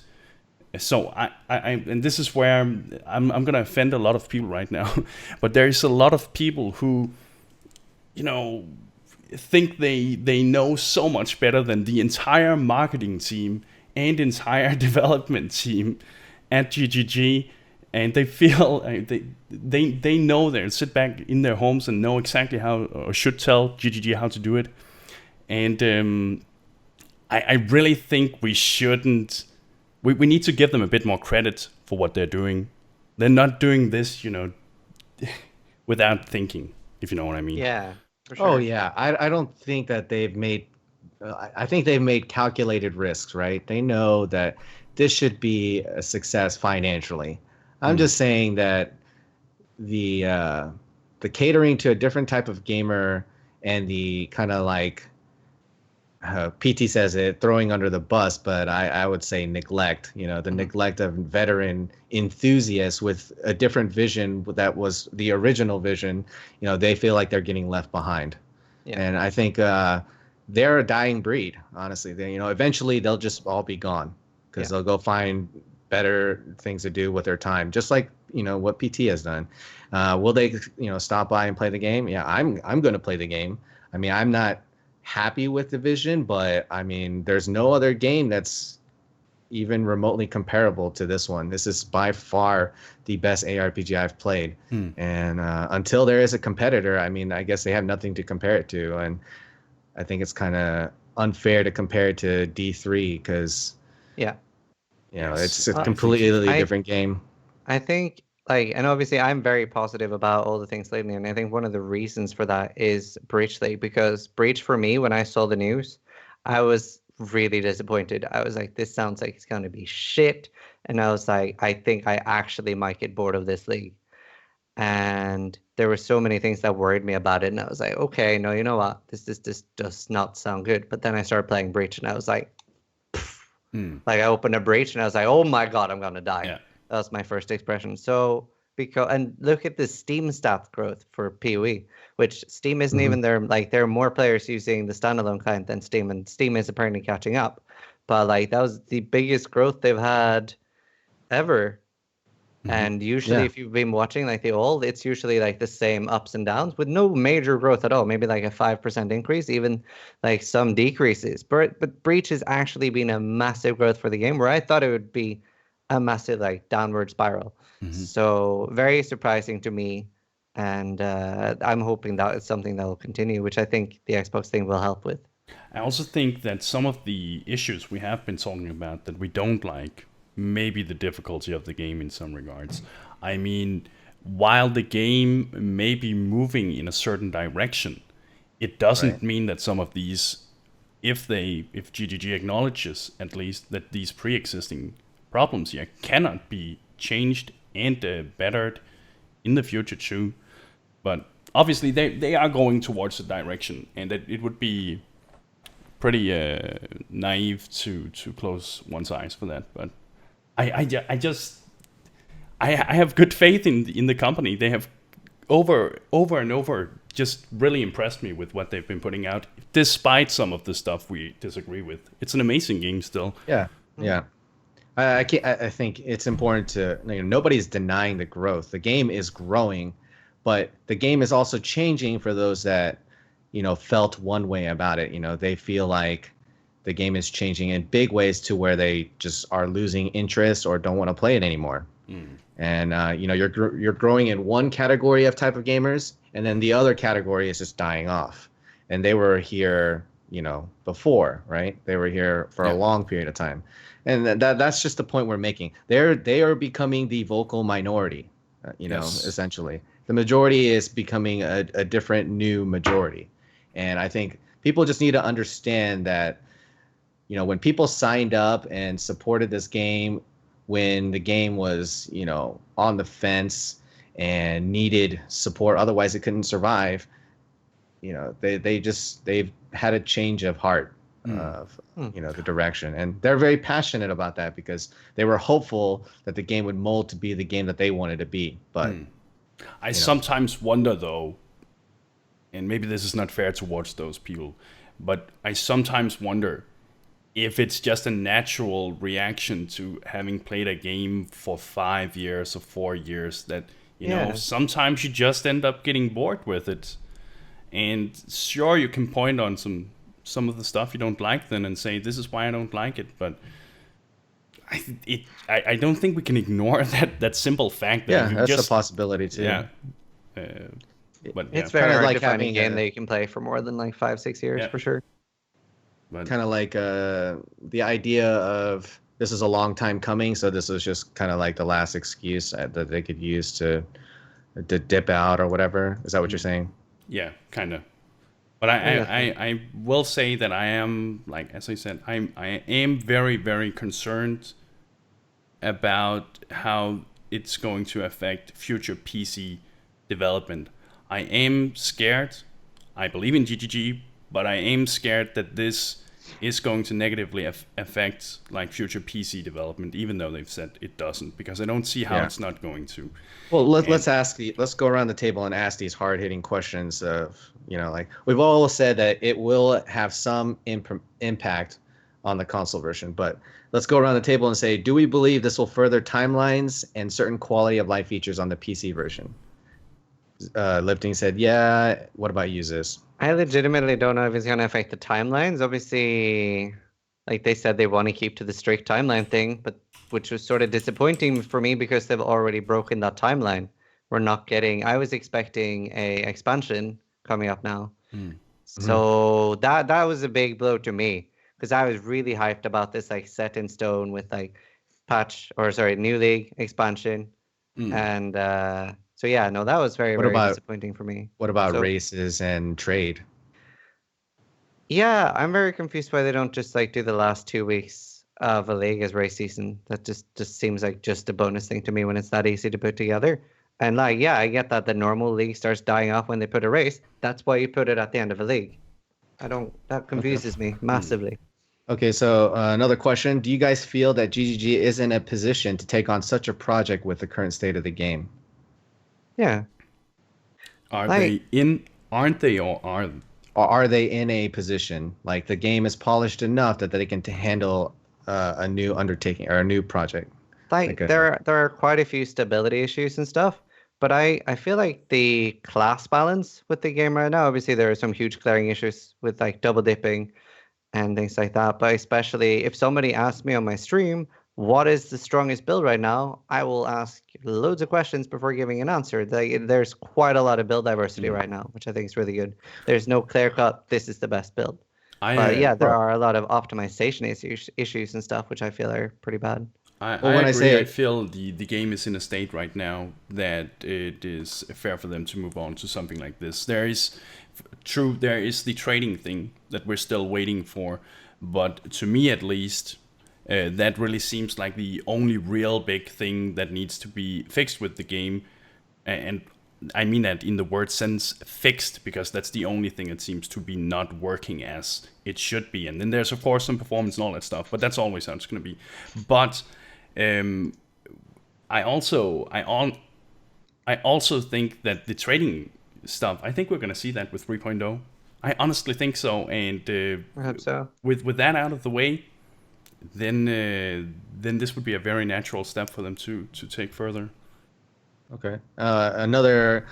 So I and this is where I'm going to offend a lot of people right now, but there's a lot of people who, think they know so much better than the entire marketing team and entire development team at GGG, and they feel they know, they sit back in their homes and know exactly how, or should tell GGG how to do it, and I really think we shouldn't. We need to give them a bit more credit for what they're doing. They're not doing this, without thinking, if you know what I mean. Yeah, for sure. Oh yeah, I don't think that they've made. I think they've made calculated risks, right? They know that this should be a success financially. I'm just saying that the catering to a different type of gamer and the kind of like PT says it, throwing under the bus, but I would say neglect, the neglect of veteran enthusiasts with a different vision that was the original vision, they feel like they're getting left behind. Yeah. And I think they're a dying breed, honestly. Eventually they'll just all be gone because they'll go find better things to do with their time, just like, what PT has done. Will they, stop by and play the game? Yeah, I'm going to play the game. I mean, I'm not happy with the vision, but I mean, there's no other game that's even remotely comparable to this one. This is by far the best ARPG I've played. And until there is a competitor, I mean, I guess they have nothing to compare it to. And I think it's kind of unfair to compare it to D3 because, it's a completely different game. I think, and obviously I'm very positive about all the things lately, and I think one of the reasons for that is Breach League, because Breach, for me, when I saw the news, I was really disappointed. I was like, this sounds like it's going to be shit, and I was like, I think I actually might get bored of this league. And there were so many things that worried me about it, and I was like, okay, no, you know what, this does not sound good. But then I started playing Breach, and I was like, like I opened a Breach, and I was like, oh my god, I'm gonna die. Yeah. That was my first expression. So and look at the Steam stats growth for PoE, which Steam isn't even there. Like, there are more players using the standalone client than Steam, and Steam is apparently catching up. But like, that was the biggest growth they've had ever. Mhm. And usually, Yeah. if you've been watching like the old, it's usually like the same ups and downs with no major growth at all. Maybe like a 5% increase, even like some decreases. But Breach has actually been a massive growth for the game, where I thought it would be a massive like downward spiral. So very surprising to me, and I'm hoping that it's something that will continue, which I think the Xbox thing will help with. I also think that some of the issues we have been talking about that we don't like, maybe the difficulty of the game in some regards. I mean, while the game may be moving in a certain direction, it doesn't Right. mean that some of these, if GGG acknowledges at least that these pre-existing problems here cannot be changed and bettered in the future too. But obviously they are going towards the direction, and that it would be pretty naive to close one's eyes for that. But I just I have good faith in the company. They have over and over just really impressed me with what they've been putting out, despite some of the stuff we disagree with. It's an amazing game still. Yeah. Yeah. I think it's important to, nobody's denying the growth. The game is growing, but the game is also changing for those that, felt one way about it. They feel like the game is changing in big ways to where they just are losing interest or don't want to play it anymore. And you're growing in one category of type of gamers, and then the other category is just dying off. And they were here, before, right? They were here for a long period of time. And that's just the point we're making. They are becoming the vocal minority, essentially. The majority is becoming a different new majority. And I think people just need to understand that, when people signed up and supported this game, when the game was, on the fence and needed support, otherwise it couldn't survive, they've had a change of heart of the direction, and they're very passionate about that because they were hopeful that the game would mold to be the game that they wanted to be. But I sometimes wonder though, and maybe this is not fair towards those people, but I sometimes wonder if it's just a natural reaction to having played a game for 5 years or 4 years that sometimes you just end up getting bored with it. And sure, you can point on some of the stuff you don't like then and say, this is why I don't like it. But I don't think we can ignore that simple fact. That that's a possibility too. Yeah. But it's very Kinda hard like to find a having game a- that you can play for more than like 5-6 years for sure. But kind of like the idea of this is a long time coming, so this was just kind of like the last excuse that they could use to dip out or whatever. Is that what you're saying? yeah, kind of. But I will say that I am, like, as I said, I am very, very concerned about how it's going to affect future PC development. I am scared. I believe in GGG, but I am scared that this is going to negatively affect like future PC development, even though they've said it doesn't, because I don't see how it's not going to. Well, let's go around the table and ask these hard-hitting questions of, like we've all said that it will have some impact on the console version, but let's go around the table and say, do we believe this will further timelines and certain quality of life features on the PC version? Lifting said, yeah. What about you, Ziz? I legitimately don't know if it's going to affect the timelines. Obviously, like they said, they want to keep to the strict timeline thing, but which was sort of disappointing for me because they've already broken that timeline. We're not getting. I was expecting a expansion coming up now, so that was a big blow to me because I was really hyped about this, like set in stone with like new league expansion, and so yeah, no, that was very disappointing for me. What about races and trade? Yeah, I'm very confused why they don't just like do the last 2 weeks of a league as race season. That just seems like just a bonus thing to me when it's that easy to put together. And like, yeah, I get that the normal league starts dying off when they put a race. That's why you put it at the end of a league. That confuses me massively. Okay, so another question. Do you guys feel that GGG is in a position to take on such a project with the current state of the game? Yeah. Aren't they or are they in a position like the game is polished enough that they can handle a new undertaking or a new project? Like there are quite a few stability issues and stuff, but I feel like the class balance with the game right now, obviously there are some huge glaring issues with like double dipping and things like that. But especially if somebody asks me on my stream, what is the strongest build right now? I will ask loads of questions before giving an answer. There's quite a lot of build diversity right now, which I think is really good. There's no clear cut, this is the best build. But yeah, there are a lot of optimization issues and stuff, which I feel are pretty bad. I agree. I feel the game is in a state right now that it is fair for them to move on to something like this. There is the trading thing that we're still waiting for, but to me at least, that really seems like the only real big thing that needs to be fixed with the game, and I mean that in the word sense, fixed, because that's the only thing that seems to be not working as it should be. And then there's of course some performance and all that stuff, but that's always how it's going to be. But I also think that the trading stuff, I think we're going to see that with 3.0. I honestly think so, and I hope so. With that out of the way, then this would be a very natural step for them to take further. Okay. Another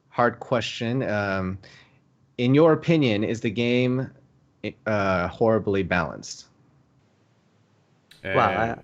hard question. In your opinion, is the game horribly balanced? Well,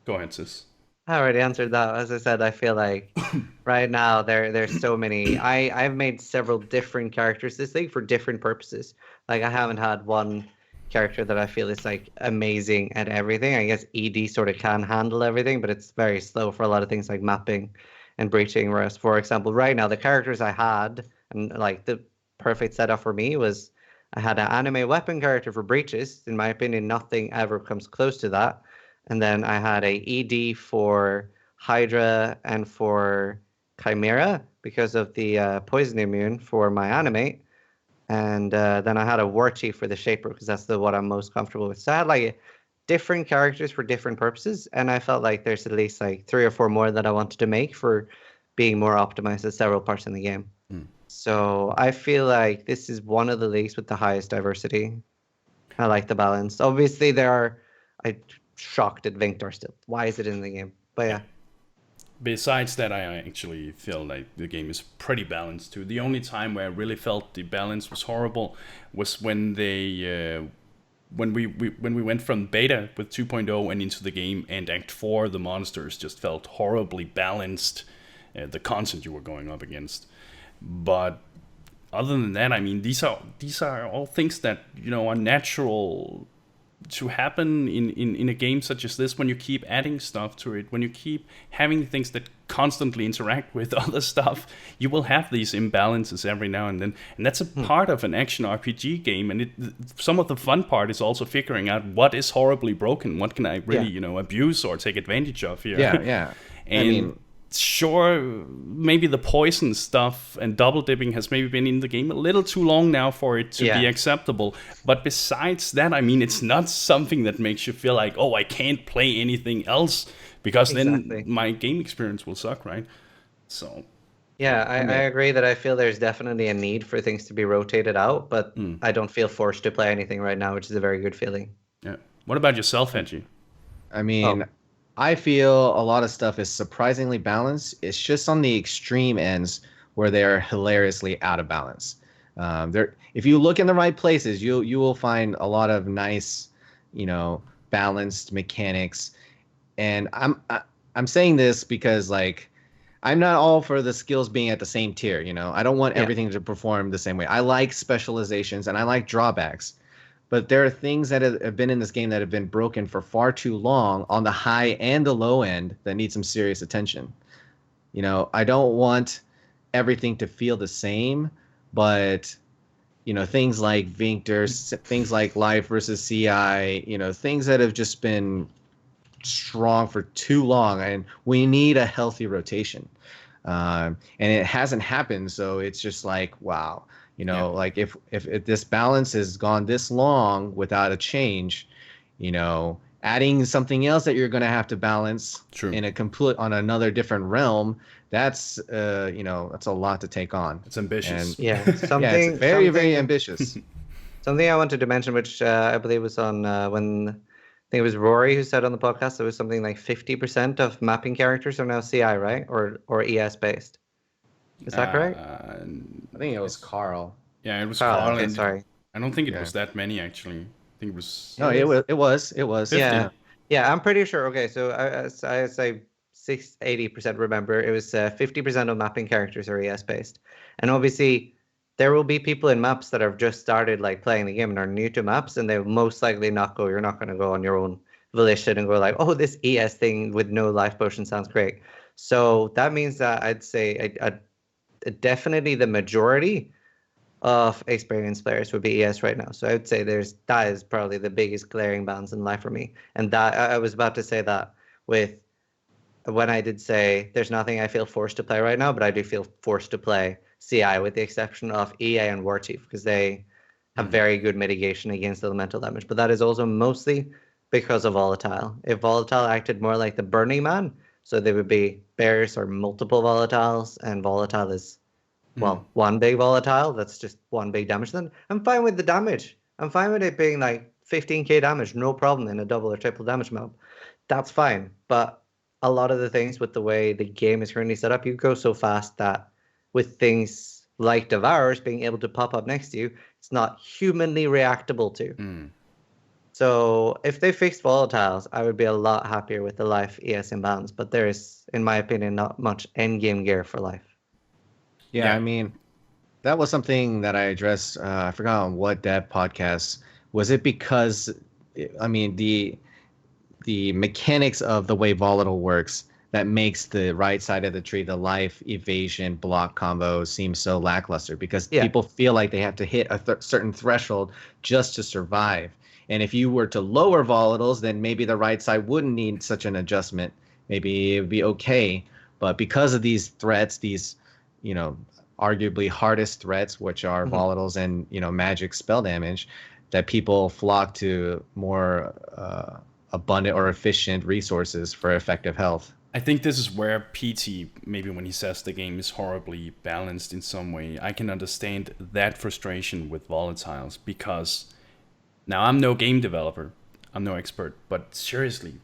go ahead, sis. I already answered that. As I said, I feel like right now there's so many. I've made several different characters this league for different purposes. Like I haven't had one character that I feel is like amazing at everything. I guess ED sort of can handle everything, but it's very slow for a lot of things like mapping and breaching. Whereas, for example, right now the characters I had and like the perfect setup for me was I had an anime weapon character for breaches. In my opinion, nothing ever comes close to that. And then I had a ED for Hydra and for Chimera because of the poison immune for my animate. And then I had a War Chief for the Shaper because that's what I'm most comfortable with. So I had like different characters for different purposes. And I felt like there's at least like 3 or 4 more that I wanted to make for being more optimized at several parts in the game. So I feel like this is one of the leagues with the highest diversity. I like the balance. Obviously, I'm shocked at Vinctor still. Why is it in the game? But yeah. Besides that, I actually feel like the game is pretty balanced too. The only time where I really felt the balance was horrible was when they when we went from beta with 2.0 and into the game, and Act 4, the monsters just felt horribly balanced. The content you were going up against. But other than that, I mean, these are all things that, you know, are natural to happen in a game such as this. When you keep adding stuff to it, when you keep having things that constantly interact with other stuff, you will have these imbalances every now and then, and that's a part of an action RPG game. And some of the fun part is also figuring out what is horribly broken, what can I really abuse or take advantage of here. And I mean, sure, maybe the poison stuff and double dipping has maybe been in the game a little too long now for it to be acceptable. But besides that, I mean, it's not something that makes you feel like, oh, I can't play anything else, because then my game experience will suck, right? So yeah, I agree that I feel there's definitely a need for things to be rotated out, but I don't feel forced to play anything right now, which is a very good feeling. Yeah. What about yourself, Hedgie? I mean, I feel a lot of stuff is surprisingly balanced. It's just on the extreme ends where they are hilariously out of balance. If you look in the right places, you will find a lot of nice, you know, balanced mechanics. And I'm saying this because, like, I'm not all for the skills being at the same tier. You know, I don't want everything to perform the same way. I like specializations and I like drawbacks. But there are things that have been in this game that have been broken for far too long on the high and the low end that need some serious attention. You know, I don't want everything to feel the same, but, you know, things like Vinctor, things like Life versus CI, you know, things that have just been strong for too long, and we need a healthy rotation. And it hasn't happened, so it's just like, wow. You know, like if this balance has gone this long without a change, you know, adding something else that you're going to have to balance in on another different realm, that's you know, that's a lot to take on. It's ambitious. And, it's very ambitious. Something I wanted to mention, which I believe was on when think it was Rory who said on the podcast it was something like 50% of mapping characters are now CI, right? Or ES based. Is that correct? I think it was Carl. Yeah, it was Carl, Carl, okay, and sorry. I don't think it Yeah. was that many actually. I think it was No, it was. 50. Yeah, yeah, I'm pretty sure. Okay, so I say 80% remember it was 50% of mapping characters are ES based, and obviously there will be people in maps that have just started like playing the game and are new to maps, and they will most likely not go. You're not going to go on your own volition and go like, oh, this ES thing with no life potion sounds great. So that means that I'd say definitely the majority of experienced players would be ES right now. So I would say that is probably the biggest glaring balance in life for me. And that I was about to say that with when I did say there's nothing I feel forced to play right now, but I do feel forced to play CI with the exception of EA and Warchief because they have very good mitigation against elemental damage. But that is also mostly because of Volatile. If Volatile acted more like the Burning Man, so they would be bears or multiple volatiles, and Volatile is well, one big volatile, that's just one big damage. Then I'm fine with the damage. I'm fine with it being like 15k damage, no problem in a double or triple damage map. That's fine. But a lot of the things with the way the game is currently set up, you go so fast that with things like Devourers being able to pop up next to you, it's not humanly reactable to. So if they fixed volatiles, I would be a lot happier with the life ES imbalance. But there is, in my opinion, not much endgame gear for life. Yeah, I mean, that was something that I addressed. I forgot on what dev podcast. Was it because, I mean, the mechanics of the way volatile works that makes the right side of the tree, the life evasion block combo, seem so lackluster because people feel like they have to hit a certain threshold just to survive. And if you were to lower volatiles, then maybe the right side wouldn't need such an adjustment. Maybe it would be okay. But because of these threats, these, you know, arguably hardest threats, which are volatiles and, you know, magic spell damage, that people flock to more abundant or efficient resources for effective health. I think this is where PT, maybe when he says the game is horribly balanced in some way, I can understand that frustration with volatiles because now I'm no game developer, I'm no expert, but seriously,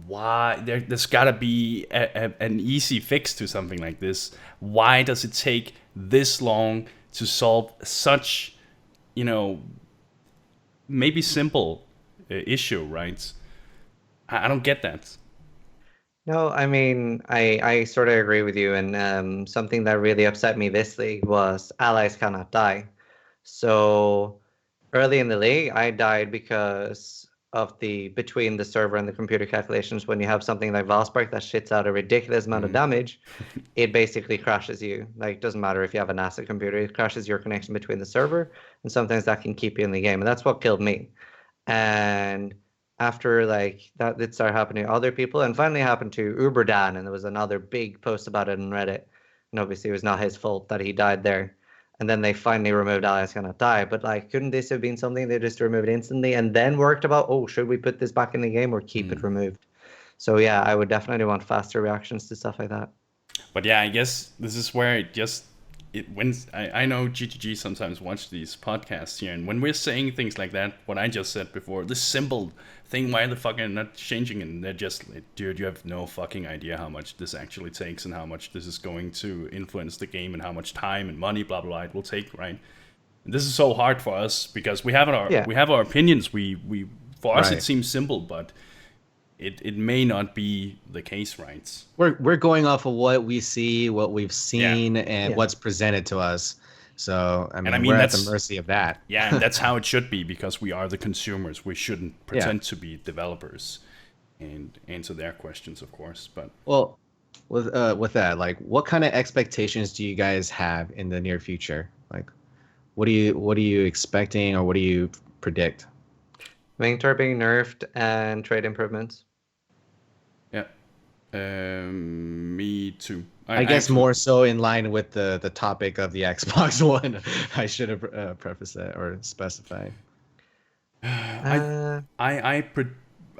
why there's gotta be an easy fix to something like this. Why does it take this long to solve such, you know, maybe simple issue, right? I don't get that. No, I mean, I sort of agree with you. And something that really upset me this league was allies cannot die. So early in the league, I died because of the between the server and the computer calculations. When you have something like Valspark that shits out a ridiculous amount of damage, it basically crashes you. Like, it doesn't matter if you have an ASIC computer, it crashes your connection between the server, and sometimes that can keep you in the game. And that's what killed me. And after like that did start happening to other people and finally happened to Uberdan, and there was another big post about it on Reddit. And obviously it was not his fault that he died there. And then they finally removed Alice Cannot Die. But like, couldn't this have been something they just removed instantly and then worked about, oh, should we put this back in the game or keep it removed? So yeah, I would definitely want faster reactions to stuff like that. But yeah, I guess this is where I know GTG sometimes watch these podcasts here, and when we're saying things like that, what I just said before, this simple thing, why the fuck are not changing? And they're just like, dude, you have no fucking idea how much this actually takes and how much this is going to influence the game and how much time and money, blah blah blah, it will take, right? And this is so hard for us because we have our opinions. We for us it seems simple, but it may not be the case, right? We're going off of what we see, what we've seen, and what's presented to us. So I mean we're at the mercy of that. Yeah, and that's how it should be because we are the consumers. We shouldn't pretend to be developers and answer their questions, of course. But well, with that, like, what kind of expectations do you guys have in the near future? Like, what are you expecting, or what do you predict? Wingtar being nerfed and trade improvements. Yeah, me too. I guess actually, more so in line with the topic of the Xbox One. I should have prefaced that or specified. I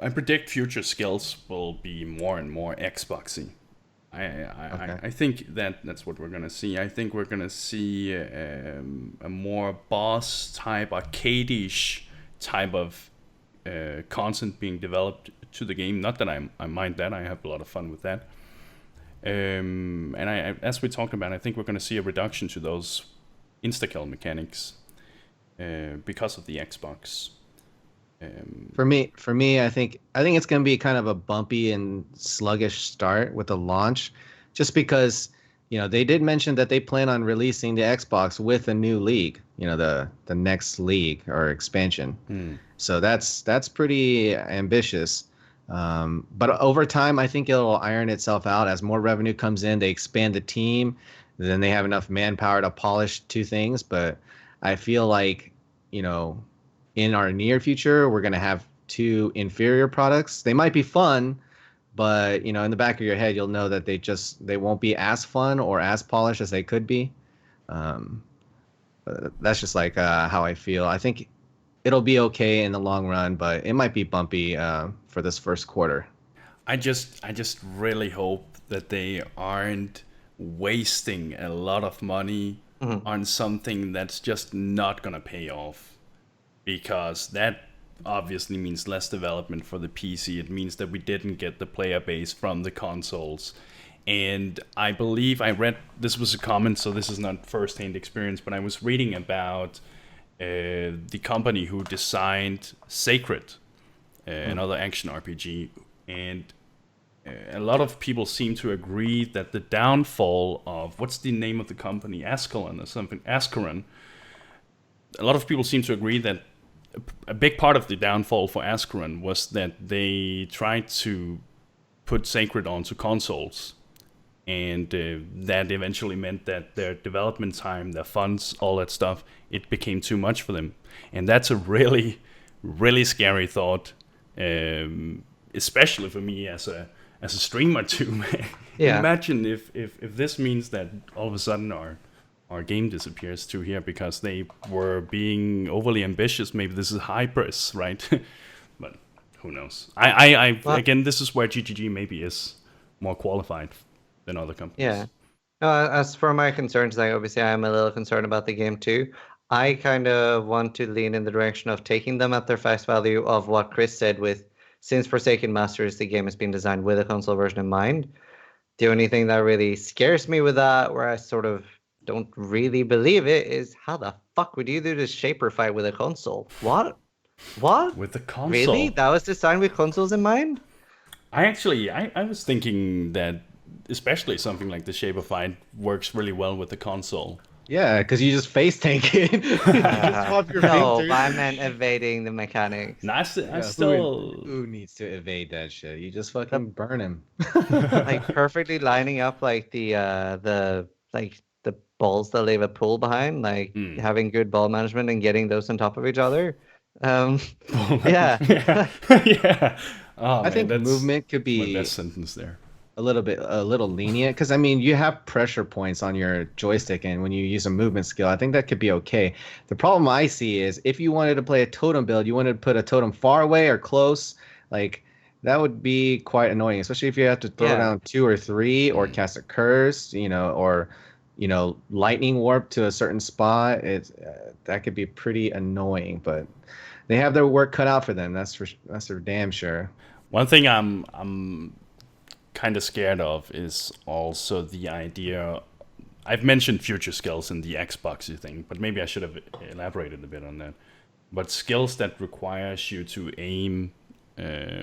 predict future skills will be more and more Xboxy. I think that's what we're gonna see. I think we're gonna see a more boss type, arcade-ish type of content being developed to the game. Not that I mind that. I have a lot of fun with that. And as we talked about, I think we're going to see a reduction to those insta-kill mechanics because of the Xbox. For me, I think it's going to be kind of a bumpy and sluggish start with the launch, just because they did mention that they plan on releasing the Xbox with a new league, the next league or expansion. So that's pretty ambitious. But over time, I think it'll iron itself out as more revenue comes in. They expand the team, then they have enough manpower to polish two things. But I feel like in our near future, we're going to have two inferior products. They might be fun, but in the back of your head, you'll know that they won't be as fun or as polished as they could be. That's just like how I feel. I think it'll be okay in the long run, but it might be bumpy for this first quarter. I just really hope that they aren't wasting a lot of money on something that's just not gonna pay off. Because that obviously means less development for the PC. It means that we didn't get the player base from the consoles. And I believe I read, this was a comment, so this is not first-hand experience, but I was reading about the company who designed Sacred, another action RPG. And a lot of people seem to agree that the downfall of, what's the name of the company? Ascalon or something? Ascaron. A lot of people seem to agree that a big part of the downfall for Ascaron was that they tried to put Sacred onto consoles, and that eventually meant that their development time, their funds, all that stuff, it became too much for them. And that's a really, really scary thought, especially for me as a streamer too. Yeah. Imagine if this means that all of a sudden our game disappears too here because they were being overly ambitious. Maybe this is hybris, right? But who knows? Again, this is where GGG maybe is more qualified than other companies. Yeah. As for my concerns, obviously I'm a little concerned about the game too. I kind of want to lean in the direction of taking them at their face value of what Chris said since Forsaken Masters, the game has been designed with a console version in mind. The only thing that really scares me with that, where I sort of don't really believe it, is how the fuck would you do this shaper fight with a console? What? With the console? Really? That was designed with consoles in mind? I was thinking that especially something like the shaper fight works really well with the console. Yeah, because you just face tank it. You just pop your No, face through. I meant evading the mechanics. No, I still who needs to evade that shit? You just fucking burn him. Like perfectly lining up like the balls that leave a pool behind, like having good ball management and getting those on top of each other. Yeah. Yeah. Oh, I think that's movement could my be best sentence there. a little lenient, because I mean you have pressure points on your joystick, and when you use a movement skill, I think that could be okay. The problem I see is if you wanted to play a totem build, you wanted to put a totem far away or close, like that would be quite annoying, especially if you have to throw down 2 or 3 or cast a curse, or lightning warp to a certain spot. It's that could be pretty annoying, but they have their work cut out for them. That's for damn sure. One thing I'm kind of scared of is also the idea. I've mentioned future skills in the Xbox thing, but maybe I should have elaborated a bit on that. But skills that requires you to aim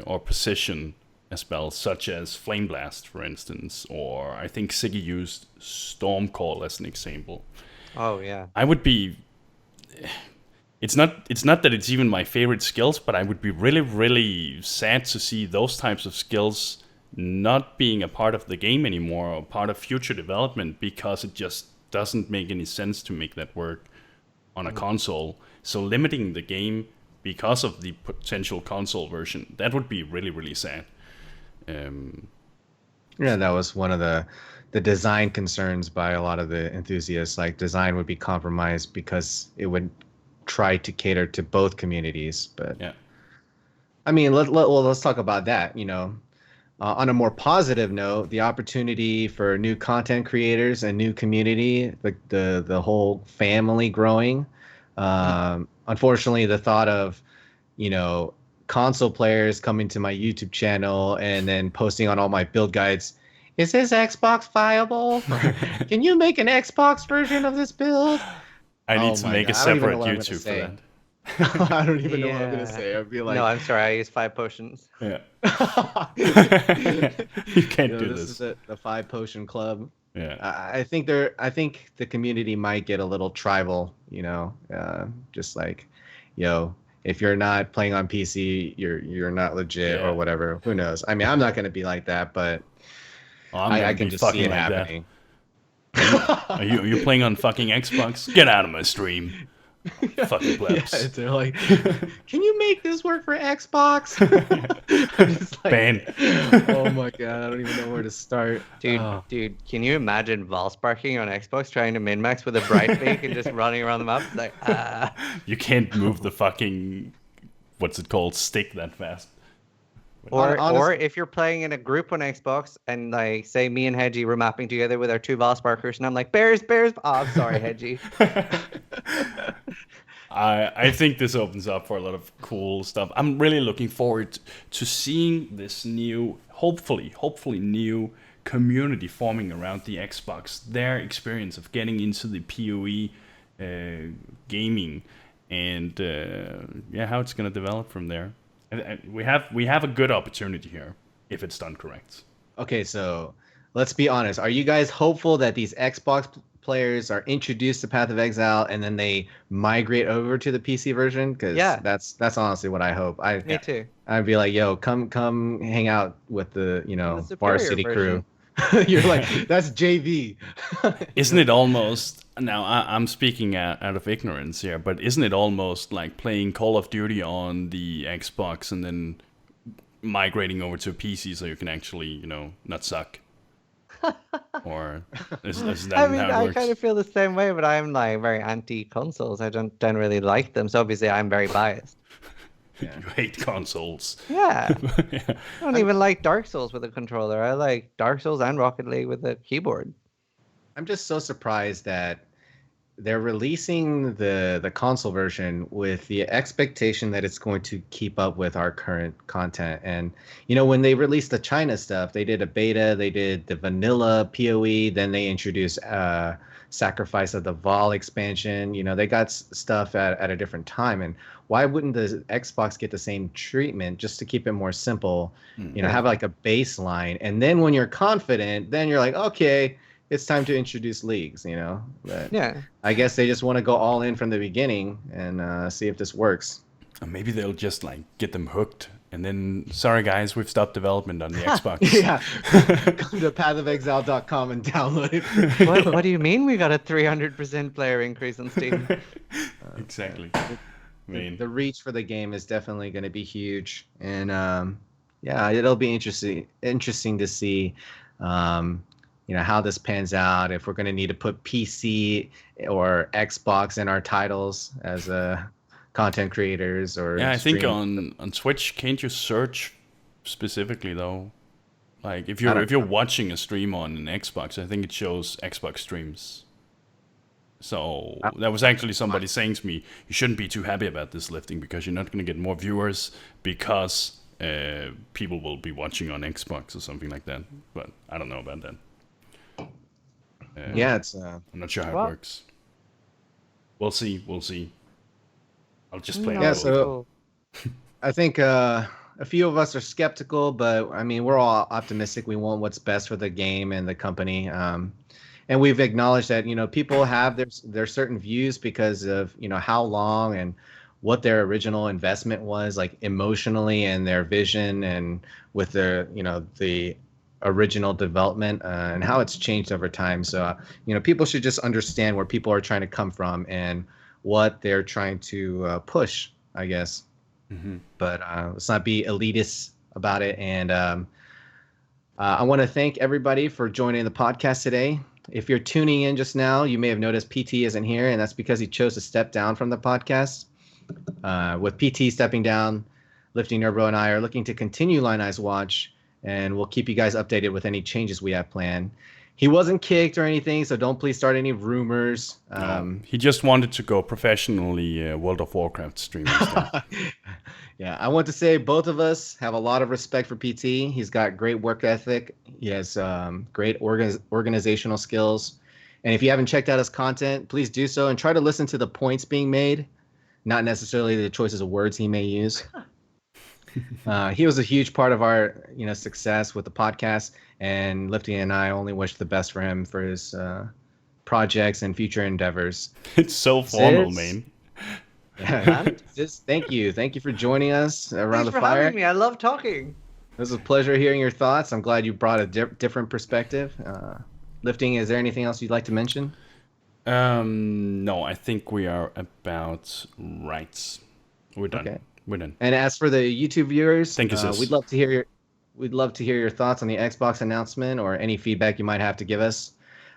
or position a spell, such as Flame Blast, for instance, or I think Siggy used Storm Call as an example. Oh yeah. I would be. It's not that it's even my favorite skills, but I would be really, really sad to see those types of skills not being a part of the game anymore or part of future development, because it just doesn't make any sense to make that work on a console. So limiting the game because of the potential console version, that would be really, really sad. Yeah, that was one of the design concerns by a lot of the enthusiasts. Like, design would be compromised because it would try to cater to both communities. But yeah, I mean, let's talk about that. On a more positive note, the opportunity for new content creators and new community, the whole family growing. Unfortunately, the thought of console players coming to my YouTube channel and then posting on all my build guides. Is this Xbox viable? Or, can you make an Xbox version of this build? I need Oh to my make a God, I don't even separate know what I'm gonna YouTube for say. that. I don't even know what I'm gonna Yeah. say. I'd be like, No, I'm sorry. I use 5 potions. Yeah. you You can't do this this. is the 5 potion club. Yeah. I think the community might get a little tribal, just like, if you're not playing on PC, you're not legit Yeah. or whatever. Who knows? I mean, I'm not gonna be like that, but Oh, I'm I gonna can be just see fucking it like happening. that. Are you playing on fucking Xbox? Get out of my stream. Fucking Yeah, plebs. they're like, can you make this work for Xbox? Just like, Ban. oh my God, I don't even know where to start. Dude, Oh. dude, can you imagine Valsparking on Xbox trying to min-max with a bright beak and just running around the map? It's like, You can't move the fucking, what's it called, stick that fast. Or if you're playing in a group on Xbox and like say me and Hedgie were mapping together with our 2 Valsparkers and I'm like, bears. Oh, I'm sorry, Hedgie. I think this opens up for a lot of cool stuff. I'm really looking forward to seeing this new, hopefully new community forming around the Xbox. Their experience of getting into the PoE gaming, and how it's going to develop from there. And we have a good opportunity here if it's done correct. Okay, so let's be honest. Are you guys hopeful that these Xbox players are introduced to Path of Exile and then they migrate over to the PC version? Because Yeah. that's honestly what I hope. Me too. I'd be like, yo, come hang out with the The superior varsity version. crew. You're like, that's JV. Isn't it almost, now I'm speaking out of ignorance here, but isn't it almost like playing Call of Duty on the Xbox and then migrating over to a PC so you can actually, not suck? Or is that I mean, how it I works? kind of feel the same way, but I'm like very anti consoles. I don't really like them, so obviously I'm very biased. You hate consoles. Yeah, Yeah. I don't even like Dark Souls with a controller. I like Dark Souls and Rocket League with a keyboard. I'm just so surprised that they're releasing the console version with the expectation that it's going to keep up with our current content. And when they released the China stuff, they did a beta, they did the vanilla PoE, then they introduced Sacrifice of the Vol expansion. They got stuff at a different time. And why wouldn't the Xbox get the same treatment just to keep it more simple? Have like a baseline, and then when you're confident, then you're like, okay, it's time to introduce leagues, But Yeah. I guess they just want to go all in from the beginning and see if this works. Or maybe they'll just like get them hooked, and then sorry guys, we've stopped development on the Xbox. Yeah. Come to pathofexile.com and download it. What do you mean we got a 300% player increase on Steam? Exactly. I mean, The reach for the game is definitely going to be huge, and it'll be interesting to see how this pans out, if we're going to need to put PC or Xbox in our titles as content creators, or yeah, I think stream. on Twitch, can't you search specifically though? Like if I don't you're watching a stream on an Xbox, I think it shows Xbox streams. So that was actually somebody saying to me, you shouldn't be too happy about this lifting because you're not going to get more viewers because people will be watching on Xbox or something like that. But I don't know about that. It's I'm not sure how Well- it works. We'll see. I'll just play. No, a Yeah, little. so I think a few of us are skeptical, but I mean, we're all optimistic. We want what's best for the game and the company. And we've acknowledged that, people have their certain views because of, how long and what their original investment was, like emotionally, and their vision, and with their, the original development and how it's changed over time. So, people should just understand where people are trying to come from and what they're trying to push, I guess. Mhm. But let's not be elitist about it. And I want to thank everybody for joining the podcast today. If you're tuning in just now, you may have noticed PT isn't here, and that's because he chose to step down from the podcast. With PT stepping down, Lifting Nerdbro and I are looking to continue Lineye's watch, and we'll keep you guys updated with any changes we have planned. he wasn't kicked or anything, so don't please start any rumors. He just wanted to go professionally World of Warcraft streamer stuff. Yeah, I want to say both of us have a lot of respect for PT. He's got great work ethic. He has great organizational skills. And if you haven't checked out his content, please do so and try to listen to the points being made, not necessarily the choices of words he may use. He was a huge part of our, success with the podcast, and Lifty and I only wish the best for him for his projects and future endeavors. It's so formal, man. Yeah, thank you for joining us around Thanks the for fire. having me. I love talking. It was a pleasure hearing your thoughts. I'm glad you brought a different perspective. Lifting, is there anything else you'd like to mention? No, I think we are about right. We're done. Okay. We're done. And as for the YouTube viewers, Thank you, sis. we'd love to hear your thoughts on the Xbox announcement or any feedback you might have to give us.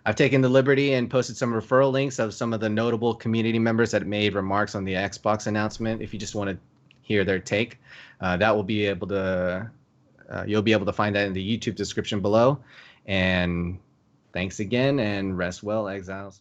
I've taken the liberty and posted some referral links of some of the notable community members that made remarks on the Xbox announcement. If you just want to hear their take, you'll be able to find that in the YouTube description below. And thanks again, and rest well, Exiles.